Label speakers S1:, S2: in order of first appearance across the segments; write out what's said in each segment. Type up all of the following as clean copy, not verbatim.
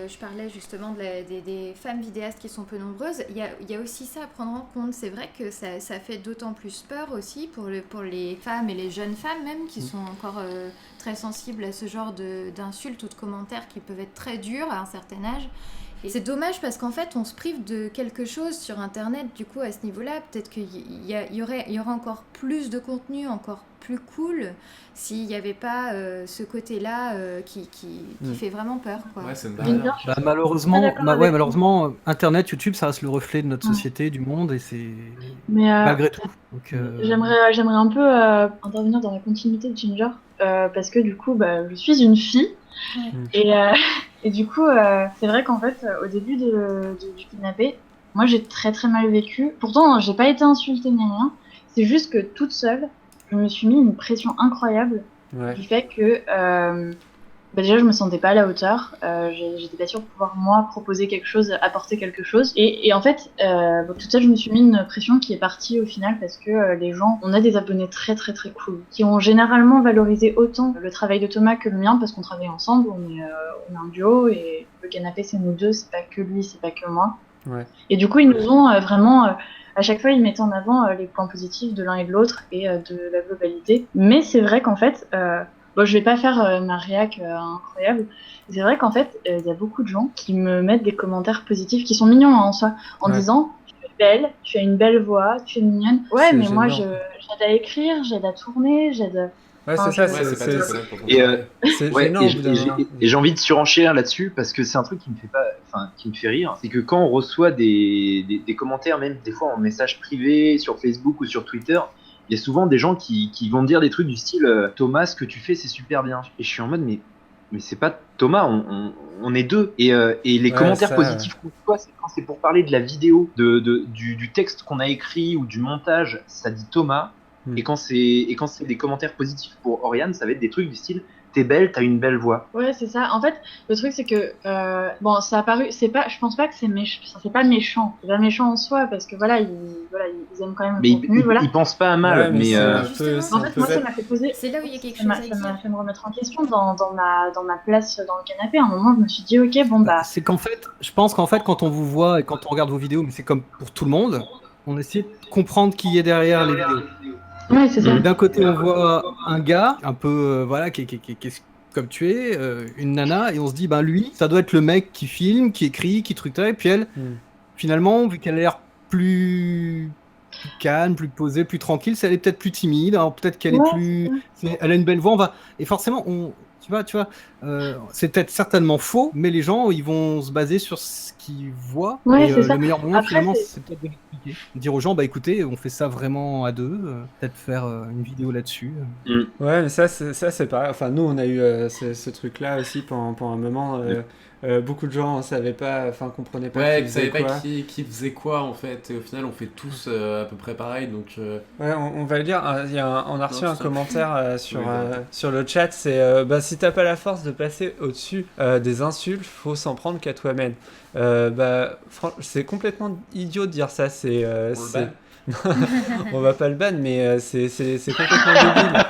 S1: je parlais justement des femmes vidéastes qui sont peu nombreuses, il y a aussi ça à prendre en compte. C'est vrai que ça fait d'autant plus peur aussi pour les femmes et les jeunes femmes même qui sont encore très sensibles à ce genre d'insultes ou de commentaires qui peuvent être très durs à un certain âge. Et c'est dommage parce qu'en fait on se prive de quelque chose sur internet du coup à ce niveau-là. Peut-être qu'il y aurait encore plus de contenu, encore plus cool s'il n'y avait pas ce côté-là qui fait vraiment peur, quoi.
S2: Ouais, c'est une
S3: D'une
S2: barrière.
S3: part, je
S4: Bah,
S3: suis pas
S4: malheureusement,
S3: d'accord avec vous.
S4: malheureusement, Internet, YouTube, ça reste le reflet de notre
S3: Mm.
S4: société, du monde, et c'est
S3: Mais
S4: malgré tout. Donc,
S3: j'aimerais un peu intervenir dans la continuité de Ginger, parce que du coup, bah, je suis une fille.
S1: Ouais.
S3: Et, et du coup, c'est vrai qu'en fait, au début du kidnappé, moi j'ai très très mal vécu. Pourtant, j'ai pas été insultée ni rien. C'est juste que toute seule, je me suis mis une pression incroyable
S5: Ouais.
S3: du fait que bah déjà je me sentais pas à la hauteur. J'étais pas sûre de pouvoir moi proposer quelque chose, apporter quelque chose. Et en fait, toute seule, je me suis mis une pression qui est partie au final parce que les gens, on a des abonnés très très très cool qui ont généralement valorisé autant le travail de Thomas que le mien parce qu'on travaille ensemble, on est un duo et le canapé c'est nous deux, c'est pas que lui, c'est pas que moi.
S5: Ouais.
S3: Et du coup, ils nous ont vraiment, à chaque fois, ils mettent en avant les points positifs de l'un et de l'autre et de la globalité. Mais c'est vrai qu'en fait, bon, je vais pas faire ma réac incroyable. C'est vrai qu'en fait, il y a beaucoup de gens qui me mettent des commentaires positifs qui sont mignons en soi, en
S5: Ouais.
S3: disant tu es belle, tu as une belle voix, tu es mignonne. Ouais,
S5: C'est
S3: mais moi,
S5: gênant.
S3: j'aide à écrire, j'aide à tourner, j'aide.
S5: Ouais,
S3: Enfin,
S5: c'est ça,
S2: Ouais, c'est pas tout connaître pour ton
S6: Et,
S2: travail.
S5: c'est
S6: Ouais,
S5: gênant au bout d'un moment.
S6: et j'ai envie de surenchérir là-dessus parce que c'est un truc qui me fait pas, enfin, qui me fait rire. C'est que quand on reçoit des commentaires, même des fois en message privé sur Facebook ou sur Twitter, il y a souvent des gens qui vont dire des trucs du style Thomas, ce que tu fais, c'est super bien. Et je suis en mode, mais c'est pas Thomas, on est deux. Et les
S5: Ouais,
S6: commentaires
S5: ça,
S6: positifs qu'on reçoit, c'est quand c'est pour parler de la vidéo, du texte qu'on a écrit ou du montage, ça dit Thomas. Et quand c'est des commentaires positifs pour Oriane, ça va être des trucs du style t'es belle, t'as une belle voix.
S3: Ouais, c'est ça. En fait, le truc c'est que bon, ça a paru, c'est pas, je pense pas que c'est méchant, c'est pas méchant, c'est pas méchant en soi parce que voilà, ils aiment quand même
S6: Mais
S3: le contenu, voilà.
S6: ils pensent pas à mal.
S5: Ouais, mais
S6: mais
S5: c'est un
S1: Justement.
S5: peu, c'est
S3: En
S5: un
S3: fait,
S5: peu
S3: moi, ça
S5: bête.
S3: m'a fait poser,
S1: C'est là où il y a quelque
S3: ça
S1: chose
S3: m'a
S1: à
S3: ça m'a
S1: dire.
S3: fait me remettre en question dans ma place dans le canapé. À un moment, je me suis dit, ok, bon bah,
S4: c'est qu'en fait, je pense qu'en fait, quand on vous voit et quand on regarde vos vidéos, mais c'est comme pour tout le monde, on essaie de comprendre qui est derrière les vidéos.
S3: ouais, c'est ça.
S4: Et d'un côté, on voit un gars, un peu, voilà, qui est comme tu es, une nana, et on se dit, ben lui, ça doit être le mec qui filme, qui écrit, qui truc, et puis elle, finalement, vu qu'elle a l'air plus calme, plus posée, plus tranquille, elle est peut-être plus timide, alors peut-être qu'elle est
S3: Ouais,
S4: plus... Elle a une belle voix, et forcément, tu vois, c'est peut-être certainement faux, mais les gens, ils vont se baser sur ce qu'ils voient,
S3: ouais,
S4: et
S3: c'est ça.
S4: le meilleur moyen,
S3: Après,
S4: finalement,
S3: c'est-
S4: c'est peut-être de l'expliquer. Dire aux gens, bah écoutez, on fait ça vraiment à deux, peut-être faire une vidéo là-dessus.
S5: Ouais, mais ça, c'est pareil. Enfin, nous, on a eu ce truc-là aussi pendant un moment. Beaucoup de gens savaient pas, enfin, comprenaient pas
S2: Ouais,
S5: qui
S2: et puis
S5: faisait
S2: savais pas
S5: quoi.
S2: qui faisait quoi en fait. Et au final, on fait tous à peu près pareil. Donc,
S5: Ouais, on va le dire. On a reçu
S2: Non,
S5: un
S2: c'est ça.
S5: commentaire
S2: Oui, voilà.
S5: sur le chat. C'est bah, si t'as pas la force de passer au-dessus des insultes, faut s'en prendre qu'à toi-même. C'est complètement idiot de dire ça.
S2: On le ban.
S5: On va pas le ban, mais c'est complètement débile.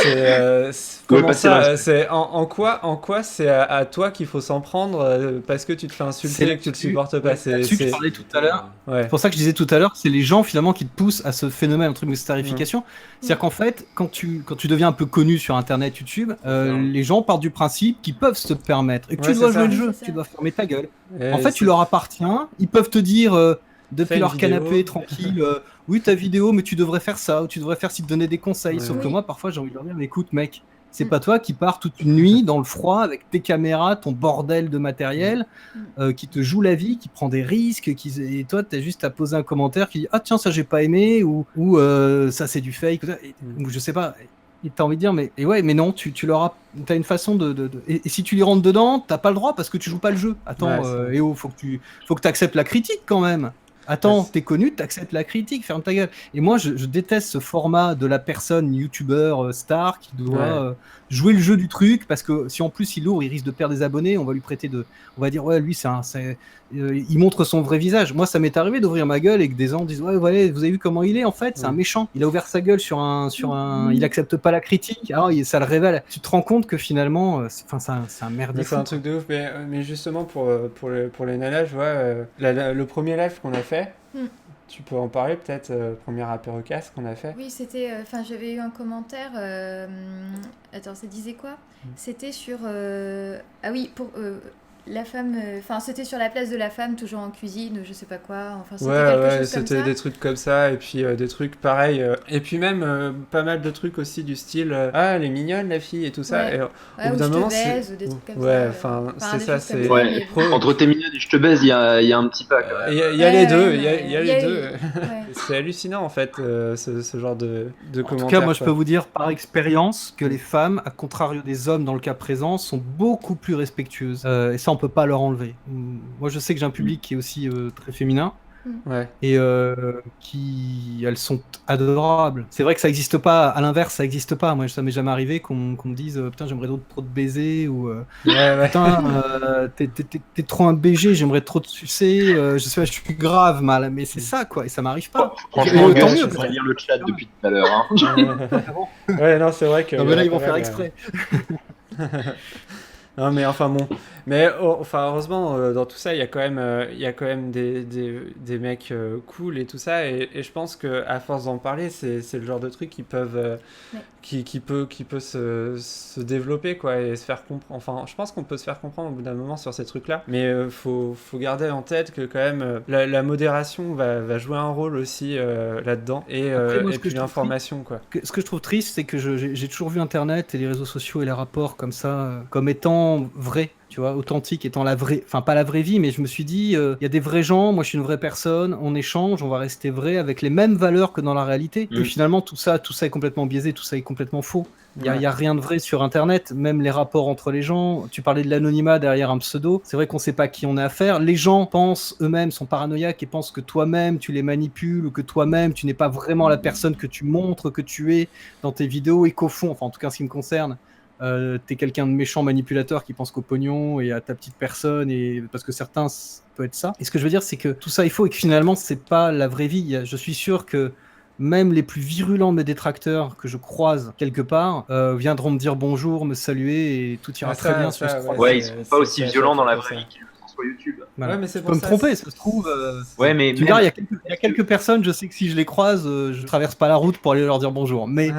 S6: Ouais,
S5: Comment
S6: passer le
S5: ça
S6: respect.
S5: C'est en quoi c'est à toi qu'il faut s'en prendre parce que tu te fais insulter et que tu le supportes pas.
S4: C'est là-dessus que je parlais tout à l'heure.
S5: Ouais.
S4: C'est pour ça que je disais tout à l'heure, c'est les gens finalement qui te poussent à ce phénomène, un truc de starification. C'est-à-dire qu'en fait, quand tu deviens un peu connu sur Internet, YouTube, les gens partent du principe qu'ils peuvent se permettre et que
S5: Ouais,
S4: tu dois
S5: c'est
S4: jouer
S5: ça.
S4: le jeu,
S1: C'est ça.
S4: tu dois fermer ta gueule.
S5: Et
S4: En fait, tu
S5: c'est-
S4: leur appartiens, ils peuvent te dire
S5: Fais
S4: depuis
S5: une
S4: leur
S5: vidéo.
S4: canapé tranquille, oui ta vidéo, mais tu devrais faire ça, ou tu devrais faire si te donner des conseils.
S5: Ouais.
S4: Sauf que
S1: Oui.
S4: moi, parfois, j'ai envie de leur dire, mais écoute mec, c'est
S1: Mm.
S4: pas toi qui pars toute une nuit dans le froid avec tes caméras, ton bordel de matériel, qui te joue la vie, qui prend des risques, et toi, t'as juste à poser un commentaire qui dit ah tiens ça j'ai pas aimé ou ça c'est du fake, ou je sais pas. Et t'as envie de dire mais non, tu leur as, t'as une façon et si tu les rentres dedans, t'as pas le droit parce que tu joues pas le jeu. Attends,
S5: Ouais, c'est vrai.
S4: faut que t'acceptes la critique quand même. Attends,
S5: Ouais,
S4: t'es connu, t'acceptes la critique, ferme ta gueule. Et moi, je déteste ce format de la personne youtubeur star qui doit
S5: Ouais.
S4: jouer le jeu du truc parce que si en plus il ouvre, il risque de perdre des abonnés. On va lui prêter on va dire ouais, lui il montre son vrai visage. Moi, ça m'est arrivé d'ouvrir ma gueule et que des gens disent ouais, voilà, vous avez vu comment il est en fait, c'est un méchant. Il a ouvert sa gueule il accepte pas la critique. Alors ça le révèle. Tu te rends compte que finalement, c'est un merdier
S5: Mais c'est un
S4: fou,
S5: truc de ouf, mais justement pour les nanas, je vois, le premier live qu'on a fait,
S1: Hmm.
S5: tu peux en parler peut-être, premier apéro casse qu'on a fait.
S1: Oui, c'était. Enfin, j'avais eu un commentaire. Attends, ça disait quoi? C'était sur. Ah oui, pour la femme. Enfin, c'était sur la place de la femme, toujours en cuisine, je sais pas quoi. Enfin, c'était quelque chose comme
S5: c'était
S1: ça.
S5: des trucs comme ça, et puis des trucs pareils. Et puis même pas mal de trucs aussi du style ah, elle est mignonne la fille et tout ça.
S1: Ouais.
S5: Et,
S1: Ouais,
S5: au bout
S1: ou
S5: d'un
S1: je
S5: moment,
S1: te baise, ou des trucs comme
S5: ouais,
S1: ça.
S5: enfin, c'est
S1: des
S5: ça,
S1: choses comme
S5: c'est.
S1: ça,
S6: Ouais,
S1: mais-
S5: Pro-
S6: entre tes mignonnes et je te baise, il y a un petit pas quand même.
S5: Il y a les deux,
S1: Ouais,
S5: il y a
S1: ouais,
S5: les deux.
S1: ouais.
S5: C'est hallucinant en fait, ce genre de
S4: En
S5: commentaires.
S4: tout cas, moi, je
S5: quoi.
S4: peux vous dire par expérience que les femmes, à contrario des hommes dans le cas présent, sont beaucoup plus respectueuses. Et ça, on peut pas leur enlever. Moi, je sais que j'ai un public qui est aussi très féminin
S5: Ouais.
S4: et elles sont adorables. C'est vrai que ça n'existe pas. À l'inverse, ça n'existe pas. Moi, ça m'est jamais arrivé qu'on me dise putain, j'aimerais trop te baiser ou
S5: Ouais.
S4: putain, t'es trop un BG, j'aimerais trop te sucer. Je sais pas, je suis grave mal, mais c'est ça quoi, et ça m'arrive pas.
S6: Franchement,
S4: Et tant
S6: Gus,
S4: mieux,
S6: je suis en train de lire le chat depuis tout à l'heure. Hein.
S5: Ouais, non, c'est vrai que.
S4: Non, mais là, ils vont
S5: pas
S4: faire
S5: mal,
S4: exprès.
S5: Non, mais enfin bon. Mais enfin, heureusement, dans tout ça, il y a quand même des mecs cool et tout ça. Et je pense qu'à force d'en parler, c'est le genre de truc qui peuvent.
S1: Ouais.
S5: Qui peut se développer, quoi, et se faire comprendre. Enfin, je pense qu'on peut se faire comprendre au bout d'un moment sur ces trucs-là. Mais faut garder en tête que, quand même, la modération va jouer un rôle aussi là-dedans. Et,
S4: Après, moi, ce
S5: et
S4: que
S5: puis
S4: je trouve
S5: l'information, quoi.
S4: Ce que je trouve triste, c'est que j'ai toujours vu Internet et les réseaux sociaux et les rapports comme ça, comme étant vrais, tu vois, authentiques, étant la vraie, enfin pas la vraie vie, mais je me suis dit, il y a des vrais gens, moi je suis une vraie personne, on échange, on va rester vrai avec les mêmes valeurs que dans la réalité. Et finalement, tout ça est complètement biaisé, tout ça est complètement faux. Il y a rien de vrai sur Internet, même les rapports entre les gens. Tu parlais de l'anonymat derrière un pseudo. C'est vrai qu'on sait pas à qui on a affaire. Les gens pensent eux-mêmes, sont paranoïaques et pensent que toi-même tu les manipules ou que toi-même tu n'es pas vraiment la personne que tu montres que tu es dans tes vidéos et qu'au fond, enfin en tout cas en ce qui me concerne, t'es quelqu'un de méchant manipulateur qui pense qu'au pognon et à ta petite personne, et parce que certains ça peut être ça. Et ce que je veux dire, c'est que tout ça est faux et que finalement c'est pas la vraie vie. Je suis sûr que même les plus virulents de mes détracteurs que je croise quelque part viendront me dire bonjour, me saluer et tout ira très bien sur ce croix.
S6: Ouais, ils seront pas aussi violents dans la vraie vie qu'ils le sont sur YouTube.
S4: Voilà.
S5: Ouais, mais c'est
S4: je
S5: pour
S4: peux me
S5: ça,
S4: tromper, ça se trouve.
S6: Ouais, mais
S4: tu
S6: même-
S4: verras, il y a quelques personnes, je sais que si je les croise, je traverse pas la route pour aller leur dire bonjour. Mais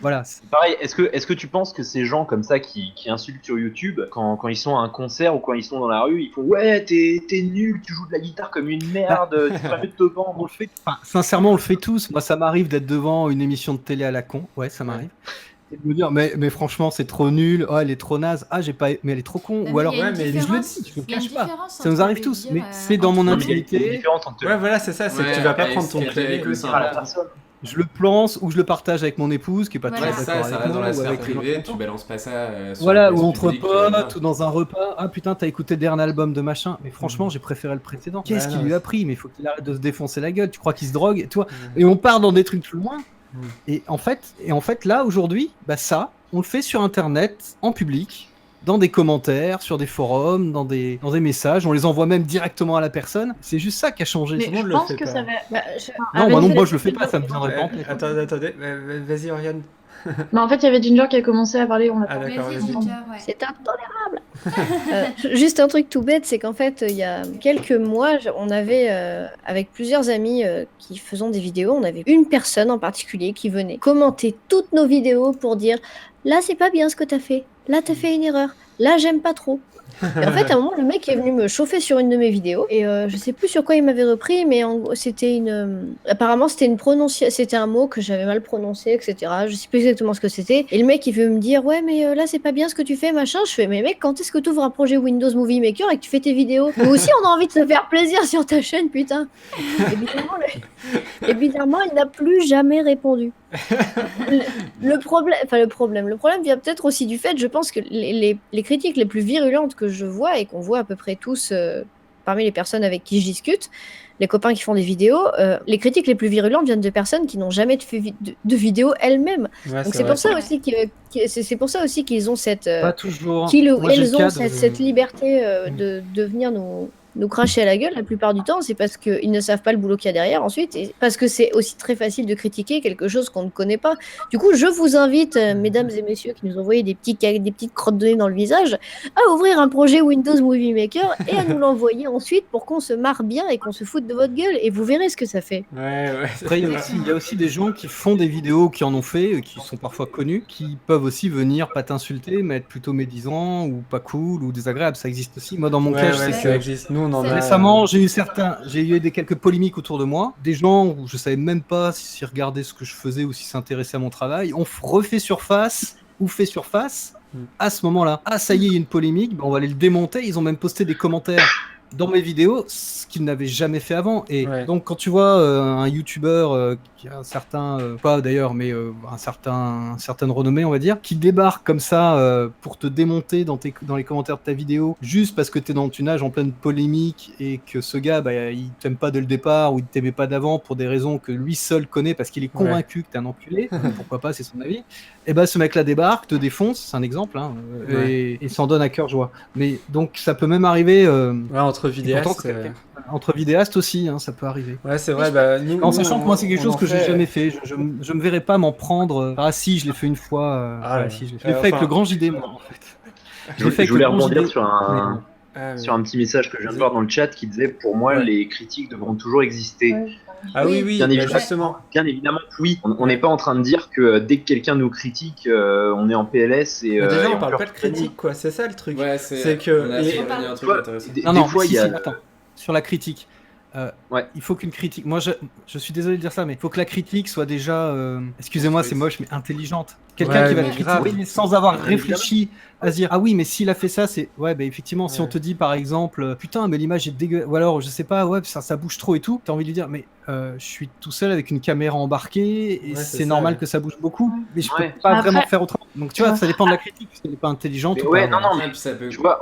S4: voilà.
S6: Pareil, est-ce que tu penses que ces gens comme ça qui insultent sur YouTube, quand ils sont à un concert ou quand ils sont dans la rue, ils font ouais, t'es nul, tu joues de la guitare comme une merde, tu ferais mieux de te
S4: On
S6: vendre.
S4: le fait, enfin, sincèrement, on le fait tous. Moi, ça m'arrive d'être devant une émission de télé à la con. Ouais, ça m'arrive. Et de me dire, mais franchement, c'est trop nul. Oh, elle est trop naze. Ah, j'ai pas, mais elle est trop con. Ou alors,
S1: il y a une
S4: mais je le
S1: différence-
S4: dis, je le
S1: il y a une
S4: cache pas.
S1: différence
S4: Ça nous
S1: entre
S4: arrive
S1: les
S4: tous.
S1: dire,
S4: Mais c'est dans mon
S6: Non, mais il y a une
S4: intimité.
S6: différence entre
S5: Ouais, voilà, c'est ça, c'est que
S2: Ouais,
S5: tu vas pas
S2: et
S5: prendre
S2: ce
S5: ton
S2: qui est avec eux, c'est
S5: plaisir.
S2: important.
S4: Je le pense ou je le partage avec mon épouse qui est pas
S1: Voilà.
S4: très
S2: Ouais,
S4: d'accord
S2: ça
S4: avec
S2: reste dans
S4: moi,
S2: la
S4: ou
S2: sphère
S4: avec les
S2: privée,
S4: gens.
S2: tu balances pas ça sur
S4: Voilà,
S2: le
S4: ou entre
S2: public,
S4: potes, ou dans un repas. Ah putain, t'as écouté le dernier album de machin. Mais franchement, j'ai préféré le précédent. Qu'est-ce
S5: Ouais,
S4: qu'il
S5: non,
S4: lui a
S5: c'est-
S4: pris? Mais il faut qu'il arrête de se défoncer la gueule. Tu crois qu'il se drogue, tu vois? Et on part dans des trucs plus loin. Et en fait, là, aujourd'hui, bah ça, on le fait sur Internet, en public, dans des commentaires, sur des forums, dans des messages. On les envoie même directement à la personne. C'est juste ça qui a changé.
S3: Mais
S5: Tout le monde
S3: je
S5: le
S3: pense
S5: fait
S3: que
S5: pas.
S3: ça va.
S4: Non,
S3: avec
S4: moi non,
S3: les-
S4: moi je le fais pas, ça me viendrait pas en tête.
S5: Attendez, vas-y, Oriane.
S3: Non, en fait, il y avait Ginger qui a commencé à parler. On a
S5: Ah,
S3: pas-
S5: d'accord,
S1: Vas-y,
S5: vas-y.
S1: Ginger, ouais.
S7: C'est intolérable. Juste un truc tout bête, c'est qu'en fait, il y a quelques mois, on avait, avec plusieurs amis qui faisaient des vidéos, on avait une personne en particulier qui venait commenter toutes nos vidéos pour dire « Là, c'est pas bien ce que t'as fait. Là, t'as fait une erreur. Là, j'aime pas trop. » Et en fait, à un moment, le mec est venu me chauffer sur une de mes vidéos et je sais plus sur quoi il m'avait repris, mais en gros, c'était apparemment, c'était une prononciation, c'était un mot que j'avais mal prononcé, etc. Je sais plus exactement ce que c'était. Et le mec, il veut me dire, ouais, mais là, c'est pas bien ce que tu fais, machin. Je fais, mais mec, quand est-ce que tu ouvres un projet Windows Movie Maker et que tu fais tes vidéos? Nous aussi, on a envie de se faire plaisir sur ta chaîne, putain. Et bizarrement, il n'a plus jamais répondu. Le problème vient peut-être aussi du fait, je pense que les critiques les plus virulentes que je vois et qu'on voit à peu près tous parmi les personnes avec qui je discute, les copains qui font des vidéos, les critiques les plus virulentes viennent de personnes qui n'ont jamais fait de vidéos elles-mêmes.
S5: Ouais,
S7: Donc
S5: c'est
S7: c'est
S5: vrai.
S7: c'est pour ça aussi qu'ils ont cette
S4: Pas toujours.
S7: qu'ils ou
S4: Moi, j'ai
S7: elles
S4: le
S7: ont
S4: cas
S7: cette liberté de venir nous cracher à la gueule la plupart du temps, c'est parce qu'ils ne savent pas le boulot qu'il y a derrière ensuite, et parce que c'est aussi très facile de critiquer quelque chose qu'on ne connaît pas. Du coup, je vous invite, mesdames et messieurs qui nous envoyez des petites crottes de nez dans le visage, à ouvrir un projet Windows Movie Maker et à nous l'envoyer ensuite pour qu'on se marre bien et qu'on se foute de votre gueule, et vous verrez ce que ça fait.
S5: Ouais.
S4: Après, il y a aussi des gens qui font des vidéos, qui en ont fait, qui sont parfois connus, qui peuvent aussi venir pas t'insulter, mais être plutôt médisants ou pas cool ou désagréables. Ça existe aussi. Moi, dans mon cas, je sais
S5: ça
S4: que
S5: existe. Nous, on en a.
S4: récemment, j'ai eu quelques polémiques autour de moi. Des gens où je savais même pas s'ils regardaient ce que je faisais ou s'ils s'intéressaient à mon travail. On refait surface ou fait surface à ce moment-là. Ah, ça y est, il y a une polémique, on va aller le démonter. Ils ont même posté des commentaires dans mes vidéos, ce qu'ils n'avaient jamais fait avant. Et donc, quand tu vois un youtubeur qui a un certain, pas d'ailleurs, mais une certaine renommée, on va dire, qui débarque comme ça pour te démonter dans les commentaires de ta vidéo, juste parce que tu es dans une âge en pleine polémique et que ce gars, il t'aime pas dès le départ ou il t'aimait pas d'avant pour des raisons que lui seul connaît parce qu'il est convaincu que t'es un enculé, pourquoi pas, c'est son avis. Et ce mec-là débarque, te défonce, c'est un exemple, hein, et s'en donne à cœur joie. Mais donc, ça peut même arriver.
S5: Entre vidéastes.
S4: Entre vidéastes aussi, hein, ça peut arriver.
S5: Ouais, c'est vrai.
S4: En sachant que moi, c'est quelque chose que j'ai jamais fait. Je me verrais pas m'en prendre. Ah si, je l'ai fait une fois. Si, je l'ai fait avec le grand JD, moi, en fait.
S6: Je voulais rebondir sur un petit message que je viens de voir dans le chat qui disait pour moi les critiques devront toujours exister.
S5: Oui,
S6: bien évidemment,
S5: justement.
S6: Bien évidemment, oui. On n'est pas en train de dire que dès que quelqu'un nous critique, on est en PLS et.
S5: Déjà, on
S6: et
S5: parle pas de critique, quoi. C'est ça le truc.
S2: Ouais,
S5: c'est que.
S4: Des fois, il y a. Attends, sur la critique. Il faut qu'une critique. Moi, je suis désolé de dire ça, mais il faut que la critique soit déjà. Excusez-moi, c'est moche, mais intelligente. Quelqu'un qui va critiquer sans avoir réfléchi à se dire ah oui, mais s'il a fait ça, c'est effectivement, si on te dit par exemple putain, mais l'image est dégueu, ou alors je sais pas, ça bouge trop et tout, t'as envie de lui dire mais je suis tout seul avec une caméra embarquée et c'est normal que ça bouge beaucoup, mais je peux pas vraiment faire autrement. Donc tu vois, ça dépend de la critique, si elle n'est pas intelligente.
S6: Mais tu vois,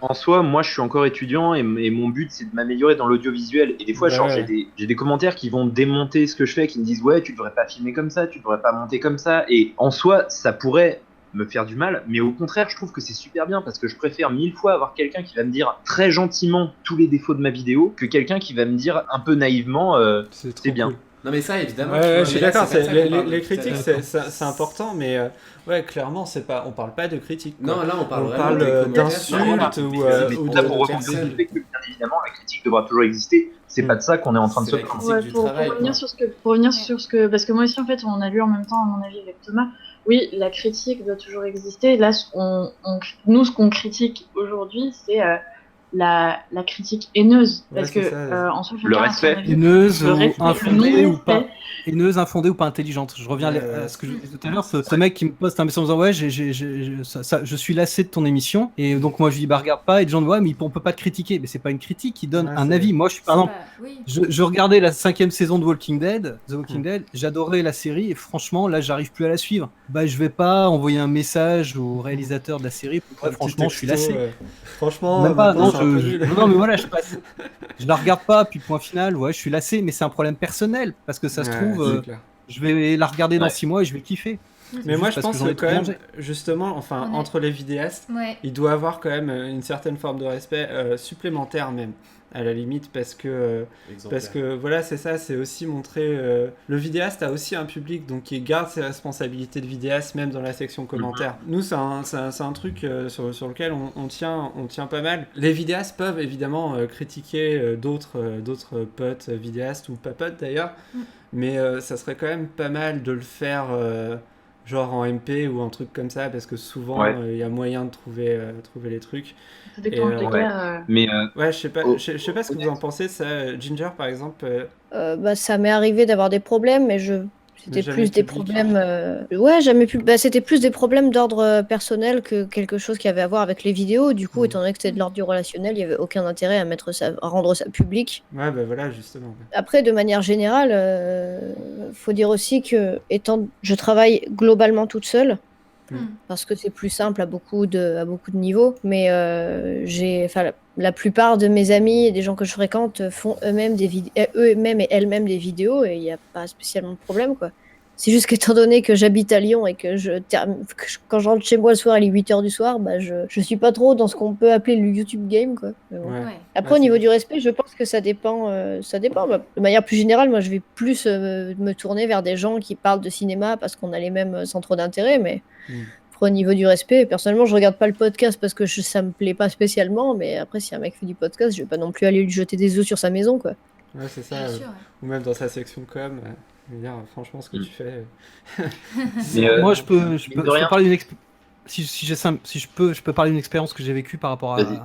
S6: en soi, moi je suis encore étudiant et mon but c'est de m'améliorer dans l'audiovisuel. Et des fois, j'ai des commentaires qui vont démonter ce que je fais, qui me disent ouais, tu devrais pas filmer comme ça, tu devrais pas monter comme ça. Et en soi, ça pourrait me faire du mal, mais au contraire, je trouve que c'est super bien parce que je préfère 1000 fois avoir quelqu'un qui va me dire très gentiment tous les défauts de ma vidéo que quelqu'un qui va me dire un peu naïvement c'est bien.
S2: Cool. Non mais ça évidemment.
S5: Je suis d'accord. Les critiques c'est important, mais clairement on parle pas de critiques.
S2: Non, là on
S5: parle d'insultes ou
S6: là pour repenser le fait que bien évidemment la critique devra toujours exister. C'est pas de ça qu'on est en train de se
S3: prendre. Pour revenir sur ce que parce que moi aussi en fait on a lu en même temps à mon avis avec Thomas. Oui, la critique doit toujours exister. Là, nous, ce qu'on critique aujourd'hui, c'est la critique haineuse. Parce que, en soi,
S6: le respect.
S4: Haineuse, infondée ou pas. Haineuse, infondée ou pas intelligente. Je reviens à ce que je disais tout à l'heure. Ce mec qui me poste un message en disant ouais, je suis lassé de ton émission. Et donc, moi, je lui dis bah, regarde pas. Et les gens disent ouais, mais on peut pas te critiquer. Mais c'est pas une critique qui donne un avis. Moi, je suis par exemple. Je regardais la 5e saison de The Walking Dead. J'adorais la série. Et franchement, là, j'arrive plus à la suivre. Je vais pas envoyer un message au réalisateur de la série. Franchement, je suis lassé.
S5: Franchement,
S4: même pas. Non, mais voilà, je passe. Je la regarde pas, puis point final, je suis lassé, mais c'est un problème personnel parce que ça se trouve, je vais la regarder dans 6 mois et je vais kiffer.
S5: Mais moi, je pense que quand même, justement, entre les vidéastes, il doit avoir quand même une certaine forme de respect supplémentaire même. À la limite parce que voilà, c'est ça, c'est aussi montrer le vidéaste a aussi un public donc il garde ses responsabilités de vidéaste même dans la section commentaires. Nous c'est un truc sur lequel on tient pas mal. Les vidéastes peuvent évidemment critiquer d'autres potes vidéastes ou pas potes d'ailleurs, mais ça serait quand même pas mal de le faire genre en MP ou un truc comme ça parce que souvent y a moyen de trouver les trucs.
S3: Ça dépend des cas.
S6: Mais
S5: je sais pas ce que vous en pensez ça. Ginger par exemple.
S7: Ça m'est arrivé d'avoir des problèmes, mais c'était plus des problèmes. C'était plus des problèmes d'ordre personnel que quelque chose qui avait à voir avec les vidéos. Du coup, étant donné que c'était de l'ordre du relationnel, il y avait aucun intérêt à rendre ça public.
S5: Ouais, voilà, justement.
S7: Après, de manière générale, faut dire aussi que je travaille globalement toute seule. parce que c'est plus simple à beaucoup de niveaux. Mais la plupart de mes amis et des gens que je fréquente font eux-mêmes et elles-mêmes des vidéos et il n'y a pas spécialement de problème, quoi. C'est juste qu'étant donné que j'habite à Lyon et que quand je rentre chez moi le soir, il est 8h du soir, je suis pas trop dans ce qu'on peut appeler le YouTube game, quoi. Mais bon.
S5: Ouais.
S7: Après, au niveau du respect, je pense que ça dépend. De manière plus générale, moi, je vais plus me tourner vers des gens qui parlent de cinéma parce qu'on a les mêmes centres d'intérêt. Mais après, au niveau du respect, personnellement, je regarde pas le podcast parce que ça me plaît pas spécialement. Mais après, si un mec fait du podcast, je vais pas non plus aller lui jeter des œufs sur sa maison, quoi.
S5: Ouais, c'est ça.
S1: Bien sûr,
S5: Ou même dans sa section com. Je veux dire, franchement, ce que tu fais.
S6: Mais,
S4: Moi, je peux
S6: mine de rien.
S4: parler d'une si je peux parler d'une expérience que j'ai vécue par rapport
S6: Vas-y.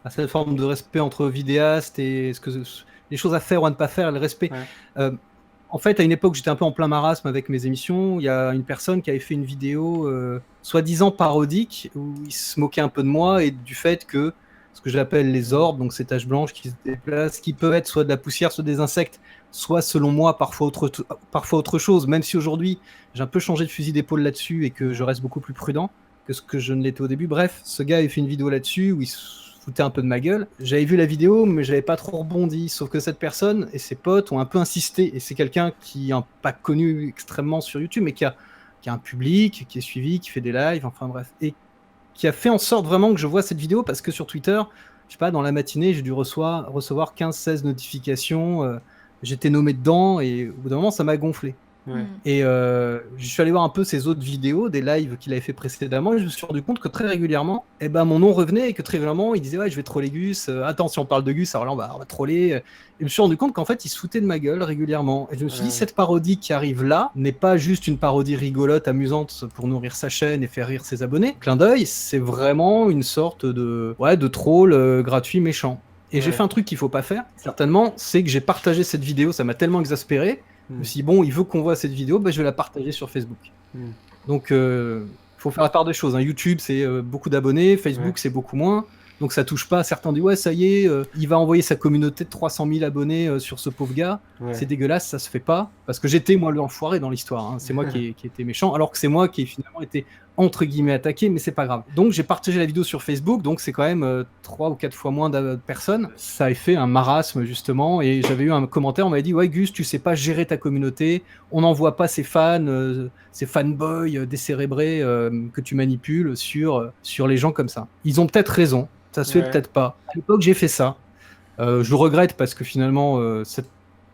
S4: à cette forme de respect entre vidéastes et les choses à faire ou à ne pas faire, le respect. En fait, à une époque, j'étais un peu en plein marasme avec mes émissions. Il y a une personne qui avait fait une vidéo soi-disant parodique où il se moquait un peu de moi et du fait que ce que j'appelle les orbes, donc ces taches blanches qui se déplacent, qui peuvent être soit de la poussière, soit des insectes, soit selon moi parfois autre chose, même si aujourd'hui j'ai un peu changé de fusil d'épaule là-dessus et que je reste beaucoup plus prudent que ce que je ne l'étais au début. Bref, ce gars avait fait une vidéo là-dessus où il se foutait un peu de ma gueule. J'avais vu la vidéo mais j'avais pas trop rebondi, sauf que cette personne et ses potes ont un peu insisté et c'est quelqu'un qui n'est pas connu extrêmement sur YouTube mais qui a un public, qui est suivi, qui fait des lives, enfin bref, et qui a fait en sorte vraiment que je vois cette vidéo parce que sur Twitter, je sais pas, dans la matinée, j'ai dû recevoir 15-16 notifications, j'étais nommé dedans et au bout d'un moment, ça m'a gonflé. Et je suis allé voir un peu ses autres vidéos, des lives qu'il avait fait précédemment, et je me suis rendu compte que très régulièrement, mon nom revenait et que très régulièrement, il disait ouais, je vais troller Gus, attends, si on parle de Gus, alors là, on va troller. Et je me suis rendu compte qu'en fait, il se foutait de ma gueule régulièrement. Et je me suis dit, cette parodie qui arrive là n'est pas juste une parodie rigolote, amusante pour nourrir sa chaîne et faire rire ses abonnés. Clin d'œil, c'est vraiment une sorte de troll gratuit méchant. Et j'ai fait un truc qu'il faut pas faire, certainement, c'est que j'ai partagé cette vidéo, ça m'a tellement exaspéré. Je me suis dit, bon, il veut qu'on voit cette vidéo, je vais la partager sur Facebook. Donc, faut faire la part des choses. YouTube, c'est beaucoup d'abonnés, Facebook, c'est beaucoup moins. Donc, ça touche pas. Certains disent, ouais, ça y est, il va envoyer sa communauté de 300 000 abonnés sur ce pauvre gars. C'est dégueulasse, ça se fait pas. Parce que j'étais, moi, l'enfoiré dans l'histoire. C'est moi qui étais méchant, alors que c'est moi qui ai finalement été entre guillemets attaqué, mais c'est pas grave. Donc j'ai partagé la vidéo sur Facebook, donc c'est quand même 3 ou 4 fois moins de personnes. Ça a fait un marasme justement, et j'avais eu un commentaire, on m'avait dit ouais Gus, tu sais pas gérer ta communauté, on n'envoie pas ces fans, ces fanboys décérébrés que tu manipules sur les gens comme ça. Ils ont peut-être raison, ça se fait peut-être pas. À l'époque j'ai fait ça, je le regrette parce que finalement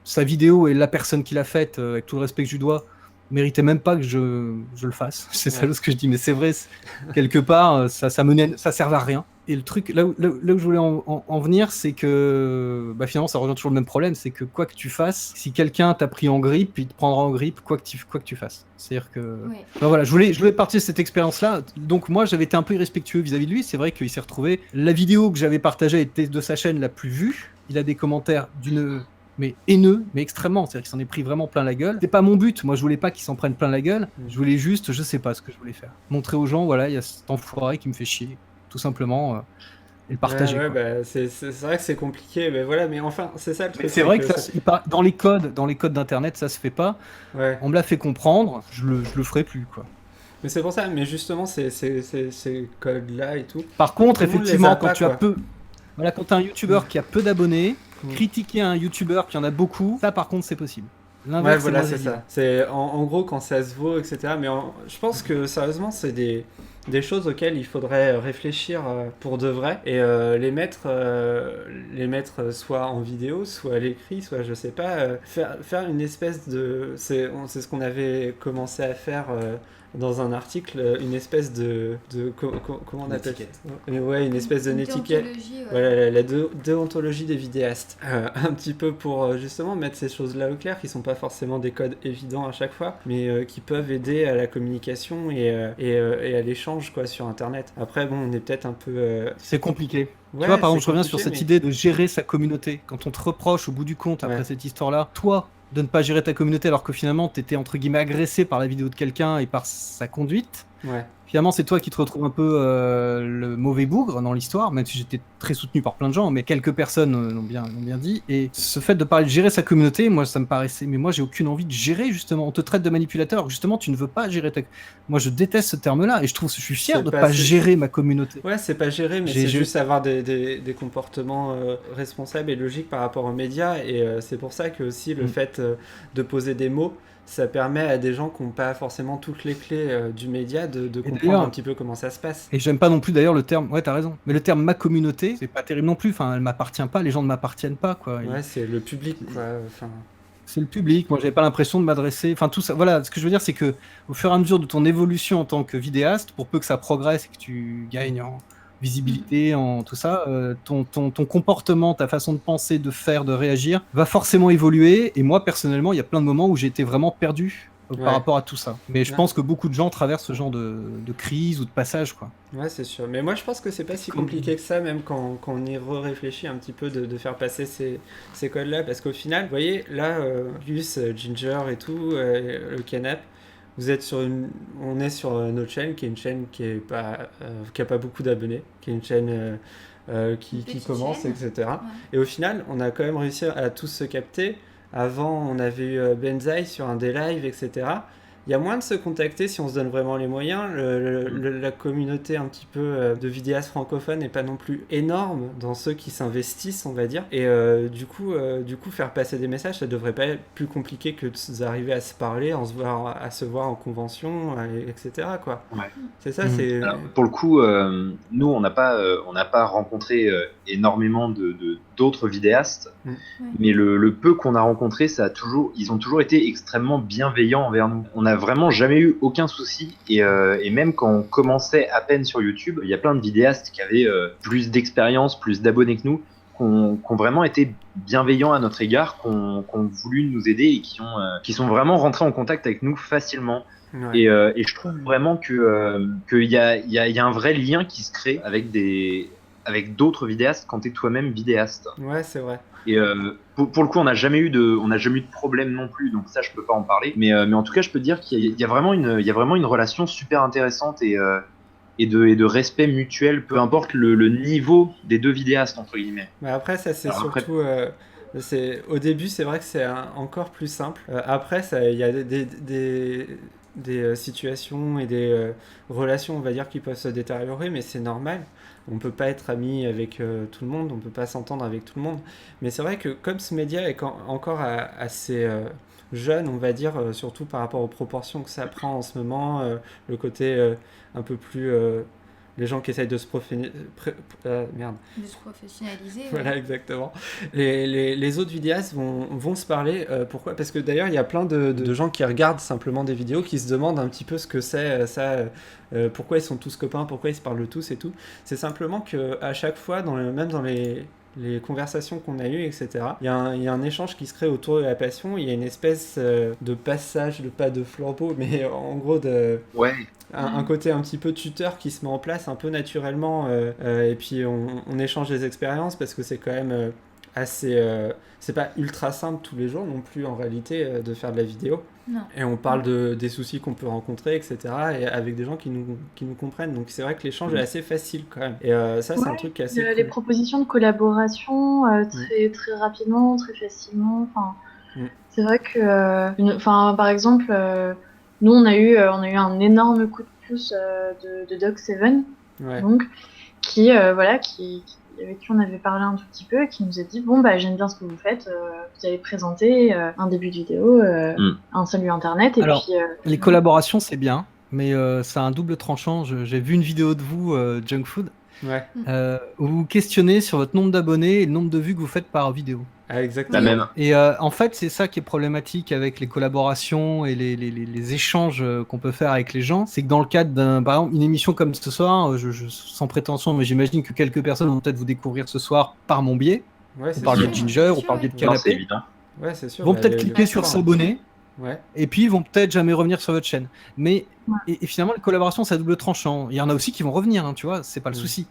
S4: sa vidéo et la personne qui l'a faite, avec tout le respect que je lui dois, méritait même pas que je le fasse. C'est ça ce que je dis, mais c'est vrai, quelque part, ça servait à rien. Et le truc, là où je voulais en venir, c'est que finalement, ça revient toujours le même problème, c'est que quoi que tu fasses, si quelqu'un t'a pris en grippe, il te prendra en grippe, quoi que tu fasses. C'est-à-dire que... voilà, je voulais partir de cette expérience-là. Donc moi, j'avais été un peu irrespectueux vis-à-vis de lui. C'est vrai qu'il s'est retrouvé... La vidéo que j'avais partagée était de sa chaîne la plus vue. Il a des commentaires mais haineux, mais extrêmement, c'est-à-dire qu'il s'en est pris vraiment plein la gueule. C'était pas mon but, moi je voulais pas qu'il s'en prenne plein la gueule, je voulais juste, je sais pas ce que je voulais faire. Montrer aux gens, voilà, il y a cet enfoiré qui me fait chier, tout simplement, et le partager.
S5: C'est vrai que c'est compliqué, mais voilà, mais enfin, c'est ça le truc.
S4: C'est vrai que dans les codes d'internet, ça se fait pas, on me l'a fait comprendre, je le ferai plus, quoi.
S5: Mais c'est pour ça, mais justement, ces codes-là et tout.
S4: Par contre, effectivement, quand tu as peu... Voilà, quand t'as un youtubeur qui a peu d'abonnés, critiquer un youtubeur qui en a beaucoup, ça par contre c'est possible.
S5: Ouais, voilà, c'est ça. C'est en gros quand ça se vaut, etc. Mais je pense que sérieusement, c'est des choses auxquelles il faudrait réfléchir pour de vrai et les mettre soit en vidéo, soit à l'écrit, soit je sais pas, faire une espèce de... C'est ce qu'on avait commencé à faire dans un article, une espèce de comment on appelle ça ? Ouais, une espèce de étiquette. Voilà, la déontologie des vidéastes. Un petit peu pour justement mettre ces choses-là au clair, qui sont pas forcément des codes évidents à chaque fois, mais qui peuvent aider à la communication et à l'échange quoi sur Internet. Après, bon, on est peut-être un peu... C'est
S4: compliqué. Tu vois, par exemple, je reviens sur cette idée de gérer sa communauté. Quand on te reproche au bout du compte, après cette histoire-là, toi, de ne pas gérer ta communauté alors que finalement t'étais entre guillemets agressé par la vidéo de quelqu'un et par sa conduite,
S5: Ouais.
S4: Finalement, c'est toi qui te retrouves un peu le mauvais bougre dans l'histoire, même si j'étais très soutenu par plein de gens, mais quelques personnes l'ont bien dit. Et ce fait de parler de gérer sa communauté, moi, ça me paraissait... Mais moi, j'ai aucune envie de gérer, justement. On te traite de manipulateur, alors que justement, tu ne veux pas gérer ta... Moi, je déteste ce terme-là, et je suis fier de ne pas gérer ma communauté.
S5: Ouais, c'est pas gérer, mais c'est juste avoir des comportements responsables et logiques par rapport aux médias. Et c'est pour ça que aussi le fait de poser des mots, ça permet à des gens qui n'ont pas forcément toutes les clés du média de comprendre un petit peu comment ça se passe.
S4: Et j'aime pas non plus d'ailleurs le terme, ouais t'as raison, mais le terme ma communauté, c'est pas terrible non plus, enfin elle m'appartient pas, les gens ne m'appartiennent pas quoi.
S5: Ouais, c'est le public quoi. Enfin...
S4: C'est le public, moi j'avais pas l'impression de m'adresser, enfin tout ça, voilà, ce que je veux dire c'est que au fur et à mesure de ton évolution en tant que vidéaste, pour peu que ça progresse et que tu gagnes en visibilité, en tout ça, ton comportement, ta façon de penser, de faire, de réagir, va forcément évoluer. Et moi, personnellement, il y a plein de moments où j'ai été vraiment perdu par rapport à tout ça. Mais je pense que beaucoup de gens traversent ce genre de crise ou de passage, quoi.
S5: Ouais, c'est sûr. Mais moi, je pense que c'est pas si compliqué que ça, même quand on y réfléchit un petit peu de faire passer ces codes-là. Parce qu'au final, vous voyez, là, Gus, Ginger et tout, le Canap, on est sur notre chaîne, qui est une chaîne qui a pas beaucoup d'abonnés, qui est une chaîne qui commence,
S1: chaîne.
S5: etc.
S1: Ouais.
S5: Et au final, on a quand même réussi à tous se capter. Avant, on avait eu Benzaï sur un des lives, etc. Il y a moins de se contacter si on se donne vraiment les moyens. La communauté un petit peu de vidéastes francophones n'est pas non plus énorme dans ceux qui s'investissent, on va dire. Et du coup, faire passer des messages, ça devrait pas être plus compliqué que d'arriver à se parler, à se voir en convention, etc. Quoi.
S6: Ouais.
S5: C'est ça, c'est...
S6: Alors, pour le coup, nous, on n'a pas rencontré énormément d'autres vidéastes, mais le peu qu'on a rencontré, ils ont toujours été extrêmement bienveillants envers nous. On n'a vraiment jamais eu aucun souci, et même quand on commençait à peine sur YouTube, il y a plein de vidéastes qui avaient plus d'expérience, plus d'abonnés que nous, qui ont vraiment été bienveillants à notre égard, qui ont voulu nous aider et qui sont vraiment rentrés en contact avec nous facilement. Ouais. Et je trouve vraiment qu'il y a un vrai lien qui se crée avec d'autres vidéastes quand tu es toi-même vidéaste.
S5: Ouais, c'est vrai.
S6: Et pour le coup, on n'a jamais eu de problème non plus, donc ça, je peux pas en parler. Mais en tout cas, je peux te dire qu'il y a vraiment une relation super intéressante et de respect mutuel, peu importe le niveau des deux vidéastes, entre guillemets.
S5: Mais après, ça, c'est surtout... au début, c'est vrai que c'est encore plus simple. Après, il y a des situations et des relations, on va dire, qui peuvent se détériorer, mais c'est normal. On peut pas être ami avec tout le monde, on peut pas s'entendre avec tout le monde. Mais c'est vrai que comme ce média est encore assez jeune, on va dire, surtout par rapport aux proportions que ça prend en ce moment, le côté un peu plus... les gens qui essayent de se
S1: professionnaliser.
S5: Voilà, ouais. Exactement. Les autres vidéastes vont se parler. Pourquoi ? Parce que d'ailleurs, il y a plein de gens qui regardent simplement des vidéos, qui se demandent un petit peu ce que c'est ça. Pourquoi ils sont tous copains, pourquoi ils se parlent tous et tout. C'est simplement qu'à chaque fois, même dans les conversations qu'on a eues, etc., il y a un échange qui se crée autour de la passion. Il y a une espèce de passage, pas de flambeau, mais en gros un côté un petit peu tuteur qui se met en place un peu naturellement, et puis on échange des expériences parce que c'est quand même assez... c'est pas ultra simple tous les jours non plus en réalité de faire de la vidéo.
S1: Non.
S5: Et on parle des soucis qu'on peut rencontrer, etc. et avec des gens qui nous comprennent. Donc c'est vrai que l'échange est assez facile quand même. Et ça, c'est un truc qui est assez cool.
S3: Les propositions de collaboration très, très rapidement, très facilement. C'est vrai que, par exemple, nous, on a eu un énorme coup de pouce de Doc7, donc, avec qui on avait parlé un tout petit peu et qui nous a dit j'aime bien ce que vous faites, vous avez présenté un début de vidéo, un salut internet, et
S4: alors,
S3: puis
S4: les collaborations c'est bien, mais c'est un double tranchant. J'ai vu une vidéo de vous, Junk Food, où vous questionnez sur votre nombre d'abonnés et le nombre de vues que vous faites par vidéo.
S5: Ah, exactement.
S6: La même.
S4: Et en fait, c'est ça qui est problématique avec les collaborations et les échanges qu'on peut faire avec les gens. C'est que dans le cadre par exemple, une émission comme ce soir, sans prétention, mais j'imagine que quelques personnes vont peut-être vous découvrir ce soir par mon biais.
S5: Ouais,
S4: on parle de Ginger, on parle de Canapé.
S6: C'est évident.
S5: Ouais, c'est sûr.
S4: Vont peut-être cliquer sur s'abonner.
S5: Ouais.
S4: Et puis ils vont peut-être jamais revenir sur votre chaîne. Mais et finalement, les collaborations, c'est à double tranchant. Il y en a aussi qui vont revenir, tu vois, c'est pas le souci.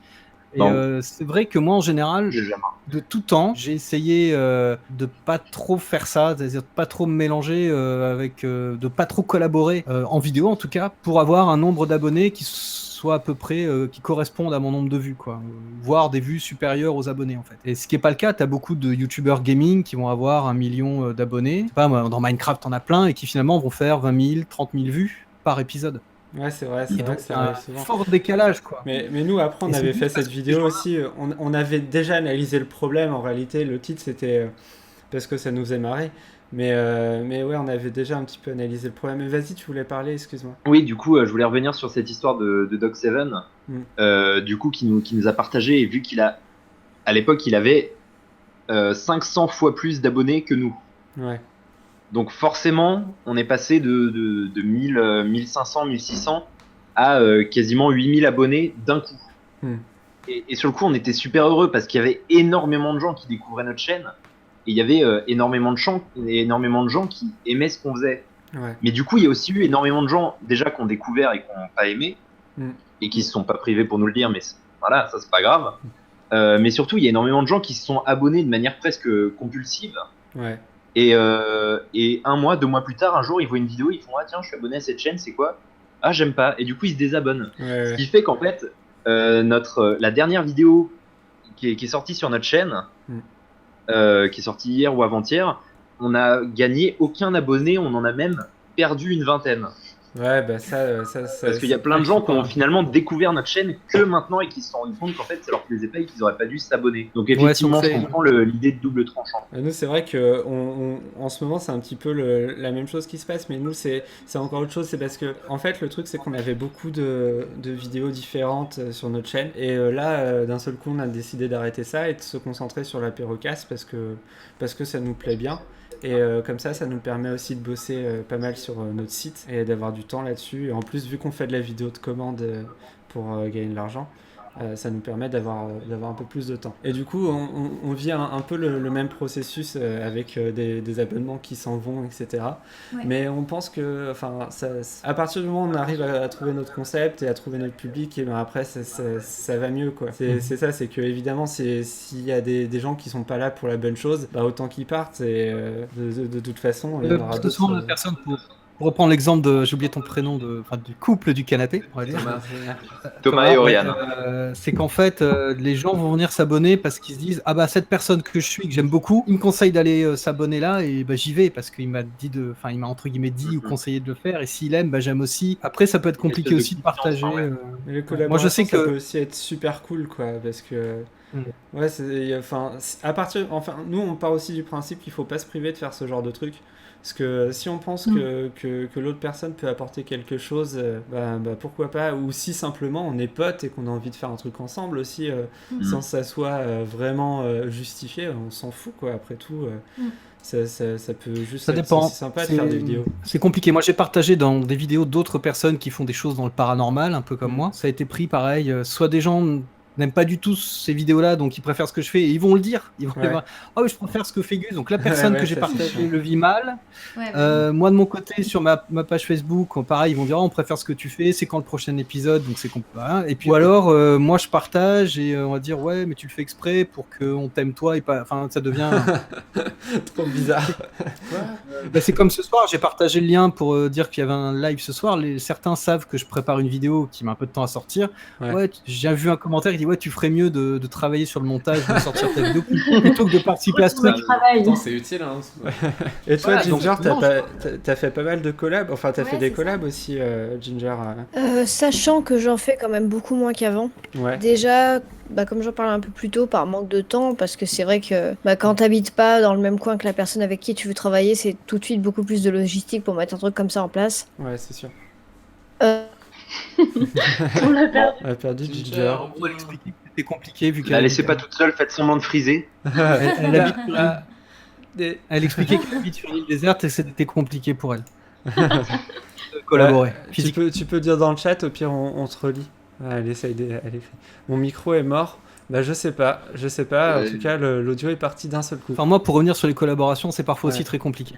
S4: Et
S6: Non.
S4: c'est vrai que moi, en général,
S6: J'ai jamais.
S4: de tout temps, j'ai essayé de pas trop faire ça, c'est-à-dire de pas trop me mélanger de pas trop collaborer en vidéo en tout cas, pour avoir un nombre d'abonnés qui soit à peu près qui correspondent à mon nombre de vues, quoi, voire des vues supérieures aux abonnés en fait. Et ce qui est pas le cas, t'as beaucoup de youtubeurs gaming qui vont avoir 1 million d'abonnés. Je sais pas, moi, dans Minecraft, t'en as plein et qui finalement vont faire 20 000, 30 000 vues par épisode.
S5: Ouais, c'est vrai
S4: Et
S5: que
S4: donc,
S5: ça
S4: un
S5: arrive souvent.
S4: fort décalage, quoi.
S5: Mais nous, après, on
S4: Et c'est
S5: avait
S4: juste
S5: fait
S4: parce
S5: cette
S4: que
S5: vidéo aussi. On avait déjà analysé le problème. En réalité, le titre, c'était parce que ça nous faisait marrer. Mais ouais, on avait déjà un petit peu analysé le problème. Mais vas-y, tu voulais parler, excuse-moi.
S6: Oui, du coup, je voulais revenir sur cette histoire de Doc7, du coup, qui nous a partagé, et vu à l'époque, il avait 500 fois plus d'abonnés que nous.
S5: Ouais.
S6: Donc forcément, on est passé de 1000, 1500, 1600 à quasiment 8000 abonnés d'un coup. Et sur le coup, on était super heureux parce qu'il y avait énormément de gens qui découvraient notre chaîne, et il y avait énormément de gens qui aimaient ce qu'on faisait.
S5: Ouais.
S6: Mais du coup, il y a aussi eu énormément de gens déjà qui ont découvert et qui n'ont pas aimé, et qui se sont pas privés pour nous le dire, mais voilà, ça c'est pas grave. Mais surtout, il y a énormément de gens qui se sont abonnés de manière presque compulsive.
S5: Ouais.
S6: Et 1 mois, 2 mois plus tard, un jour, ils voient une vidéo, ils font ah tiens, je suis abonné à cette chaîne, c'est quoi? Ah, j'aime pas. Et du coup, ils se désabonnent.
S5: Ouais,
S6: Ce qui fait qu'en fait, la dernière vidéo qui est sortie sur notre chaîne, qui est sortie hier ou avant-hier, on a gagné aucun abonné, on en a même perdu une vingtaine.
S5: Ouais, bah ça
S6: Parce qu'il y a plein de gens qui ont finalement découvert notre chaîne que maintenant et qui se sont rendus compte qu'en fait ça leur plaisait pas et qu'ils auraient pas dû s'abonner. Donc effectivement, je comprends l'idée de double tranchant.
S5: Nous, c'est vrai que en ce moment, c'est un petit peu la même chose qui se passe, mais nous, c'est encore autre chose. C'est parce que, en fait, le truc, c'est qu'on avait beaucoup de vidéos différentes sur notre chaîne, et là, d'un seul coup, on a décidé d'arrêter ça et de se concentrer sur l'apérocast parce que ça nous plaît bien. Et comme ça nous permet aussi de bosser pas mal sur notre site et d'avoir du temps là-dessus. Et en plus, vu qu'on fait de la vidéo de commande pour gagner de l'argent, ça nous permet d'avoir un peu plus de temps. Et du coup, on vit un peu le même processus avec des abonnements qui s'en vont, etc. Ouais. Mais on pense que, à partir du moment où on arrive à trouver notre concept et à trouver notre public, et ben après, ça va mieux, quoi. C'est ça, c'est que évidemment, s'il y a des gens qui sont pas là pour la bonne chose, bah autant qu'ils partent. Et de toute façon, il y aura d'autres.
S4: Souvent, la personne pour reprendre l'exemple j'ai oublié ton prénom, du couple du canapé, on va dire.
S6: Thomas et Oriane.
S4: C'est qu'en fait, les gens vont venir s'abonner parce qu'ils se disent ah bah cette personne que je suis, que j'aime beaucoup, il me conseille d'aller s'abonner là, et bah j'y vais parce qu'il m'a il m'a entre guillemets dit ou conseillé de le faire, et s'il aime, bah j'aime aussi. Après, ça peut être compliqué aussi de partager.
S5: Mais les collaborations, moi je sais que ça peut aussi être super cool, quoi, parce que ouais, nous on part aussi du principe qu'il faut pas se priver de faire ce genre de truc. Parce que si on pense que l'autre personne peut apporter quelque chose, bah pourquoi pas. Ou si simplement on est potes et qu'on a envie de faire un truc ensemble aussi, sans que ça soit vraiment justifié, on s'en fout, quoi. Après tout, ça peut juste être aussi sympa de faire des vidéos.
S4: C'est compliqué. Moi, j'ai partagé dans des vidéos d'autres personnes qui font des choses dans le paranormal, un peu comme moi. Ça a été pris pareil, soit des gens n'aiment pas du tout ces vidéos-là, donc ils préfèrent ce que je fais, et ils vont le dire. Ils vont dire « Oh, je préfère ce que fait Gus ». Donc la personne que j'ai partagé le vit mal. Moi, de mon côté, sur ma page Facebook, pareil, ils vont dire « Oh, on préfère ce que tu fais, c'est quand le prochain épisode ?» Donc c'est compliqué. Et puis, ou alors, moi, je partage, et on va dire « Ouais, mais tu le fais exprès pour qu'on t'aime toi, et pas... » Enfin, ça devient...
S5: trop bizarre.
S4: C'est comme ce soir, j'ai partagé le lien pour dire qu'il y avait un live ce soir. Certains savent que je prépare une vidéo qui met un peu de temps à sortir. J'ai vu un commentaire qui dit ouais, tu ferais mieux de travailler sur le montage, de sortir ta vidéo plutôt que de participer à ce truc.
S2: C'est utile, hein.
S5: Et toi, Ginger, t'as fait pas mal de collabs. Enfin, t'as fait des collabs aussi, Ginger.
S7: Sachant que j'en fais quand même beaucoup moins qu'avant. Déjà, comme j'en parlais un peu plus tôt, par manque de temps, parce que c'est vrai que quand t'habites pas dans le même coin que la personne avec qui tu veux travailler, c'est tout de suite beaucoup plus de logistique pour mettre un truc comme ça en place.
S5: Ouais, c'est sûr.
S3: On l'a perdu.
S5: On a perdu Ginger.
S4: On va l'expliquer que c'était compliqué vu qu'elle.
S6: La laissez pas toute seule, faites semblant de friser.
S4: Elle expliquait qu'elle habite sur une île déserte et que c'était compliqué pour elle. Collaborer.
S5: Tu peux dire dans le chat, au pire on te relit. Elle essaye Mon micro est mort. Je sais pas. En tout cas, l'audio est parti d'un seul coup.
S4: Enfin, moi, pour revenir sur les collaborations, c'est parfois aussi très compliqué.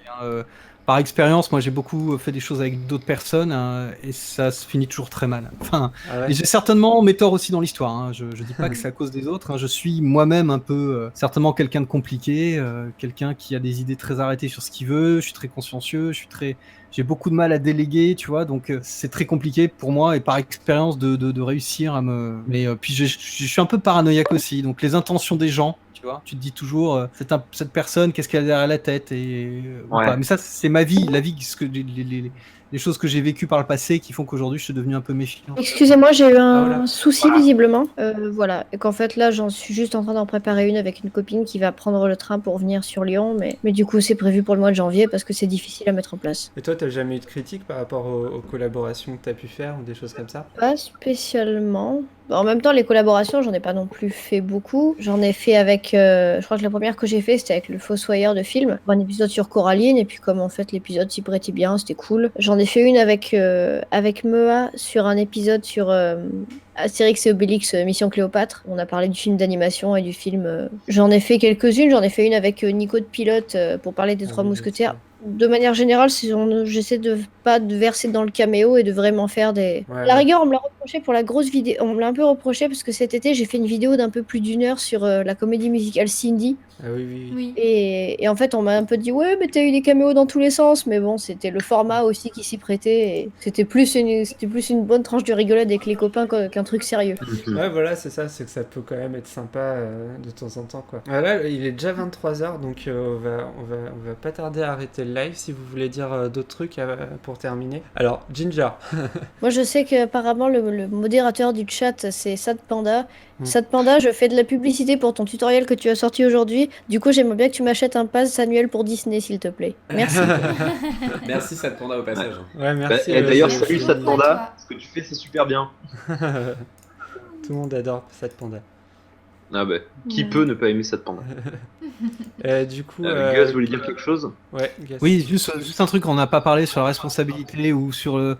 S4: par expérience, moi j'ai beaucoup fait des choses avec d'autres personnes et ça se finit toujours très mal. Enfin,
S5: Ah ouais.
S4: et j'ai certainement mes torts aussi dans l'histoire. Hein. Je dis pas que c'est à cause des autres. Hein. Je suis moi-même un peu certainement quelqu'un de compliqué, quelqu'un qui a des idées très arrêtées sur ce qu'il veut. Je suis très consciencieux, j'ai beaucoup de mal à déléguer, tu vois. Donc c'est très compliqué pour moi et par expérience de réussir à me. Mais puis je suis un peu paranoïaque aussi. Donc les intentions des gens. Tu vois, tu te dis toujours cette personne, qu'est-ce qu'elle a derrière la tête ou
S6: Ouais.
S4: pas. Mais ça, c'est ma vie, la vie, les choses que j'ai vécues par le passé qui font qu'aujourd'hui je suis devenu un peu méfiant.
S7: Excusez-moi, j'ai eu un
S5: voilà.
S7: souci visiblement. Voilà, et qu'en fait là, j'en suis juste en train d'en préparer une avec une copine qui va prendre le train pour venir sur Lyon, mais du coup, c'est prévu pour le mois de janvier parce que c'est difficile à mettre en place.
S5: Et toi, t'as jamais eu de critiques par rapport aux collaborations que t'as pu faire ou des choses comme ça?
S7: Pas spécialement. En même temps, les collaborations, j'en ai pas non plus fait beaucoup. J'en ai fait avec, je crois que la première que j'ai fait, c'était avec le Fossoyeur de film, un épisode sur Coraline, et puis comme en fait l'épisode s'y prêtait bien, c'était cool. J'en ai fait une avec Mea sur un épisode sur Astérix et Obélix, Mission Cléopâtre. On a parlé du film d'animation et du film. J'en ai fait quelques-unes. J'en ai fait une avec Nico de Pilote pour parler des Trois Mousquetaires. De manière générale, j'essaie de pas de verser dans le caméo et de vraiment faire des.
S5: Ouais,
S7: À la
S5: ouais.
S7: rigueur, on me l'a reproché pour la grosse vidéo. On me l'a un peu reproché parce que cet été, j'ai fait une vidéo d'un peu plus d'une heure sur la comédie musicale Cindy.
S5: Ah oui, oui, oui.
S1: Oui.
S7: Et en fait, on m'a un peu dit ouais, mais t'as eu des caméos dans tous les sens. Mais bon, c'était le format aussi qui s'y prêtait. Et c'était plus une bonne tranche de rigolade avec les copains qu'un truc sérieux.
S5: Ouais, voilà, c'est ça, c'est que ça peut quand même être sympa de temps en temps, quoi. Là, il est déjà 23h, donc on va pas tarder à arrêter le live si vous voulez dire d'autres trucs pour terminer. Alors, Ginger.
S7: Moi, je sais qu'apparemment, le modérateur du chat, c'est Sad Panda. Sad Panda, je fais de la publicité pour ton tutoriel que tu as sorti aujourd'hui. Du coup, j'aimerais bien que tu m'achètes un pass annuel pour Disney, s'il te plaît. Merci.
S2: Merci, ça te au passage.
S5: Ouais, merci.
S6: Et d'ailleurs,
S1: merci.
S6: salut Sad
S1: À
S6: Panda,
S1: toi.
S6: ce que tu fais, c'est super bien.
S5: Tout le monde adore Sad Panda.
S6: Ah bah, qui peut ne pas aimer Sad Panda?
S5: Du coup,
S6: Gus voulait dire quelque chose?
S5: ouais, Gus.
S4: Oui, juste un truc, on n'a pas parlé sur la responsabilité ou sur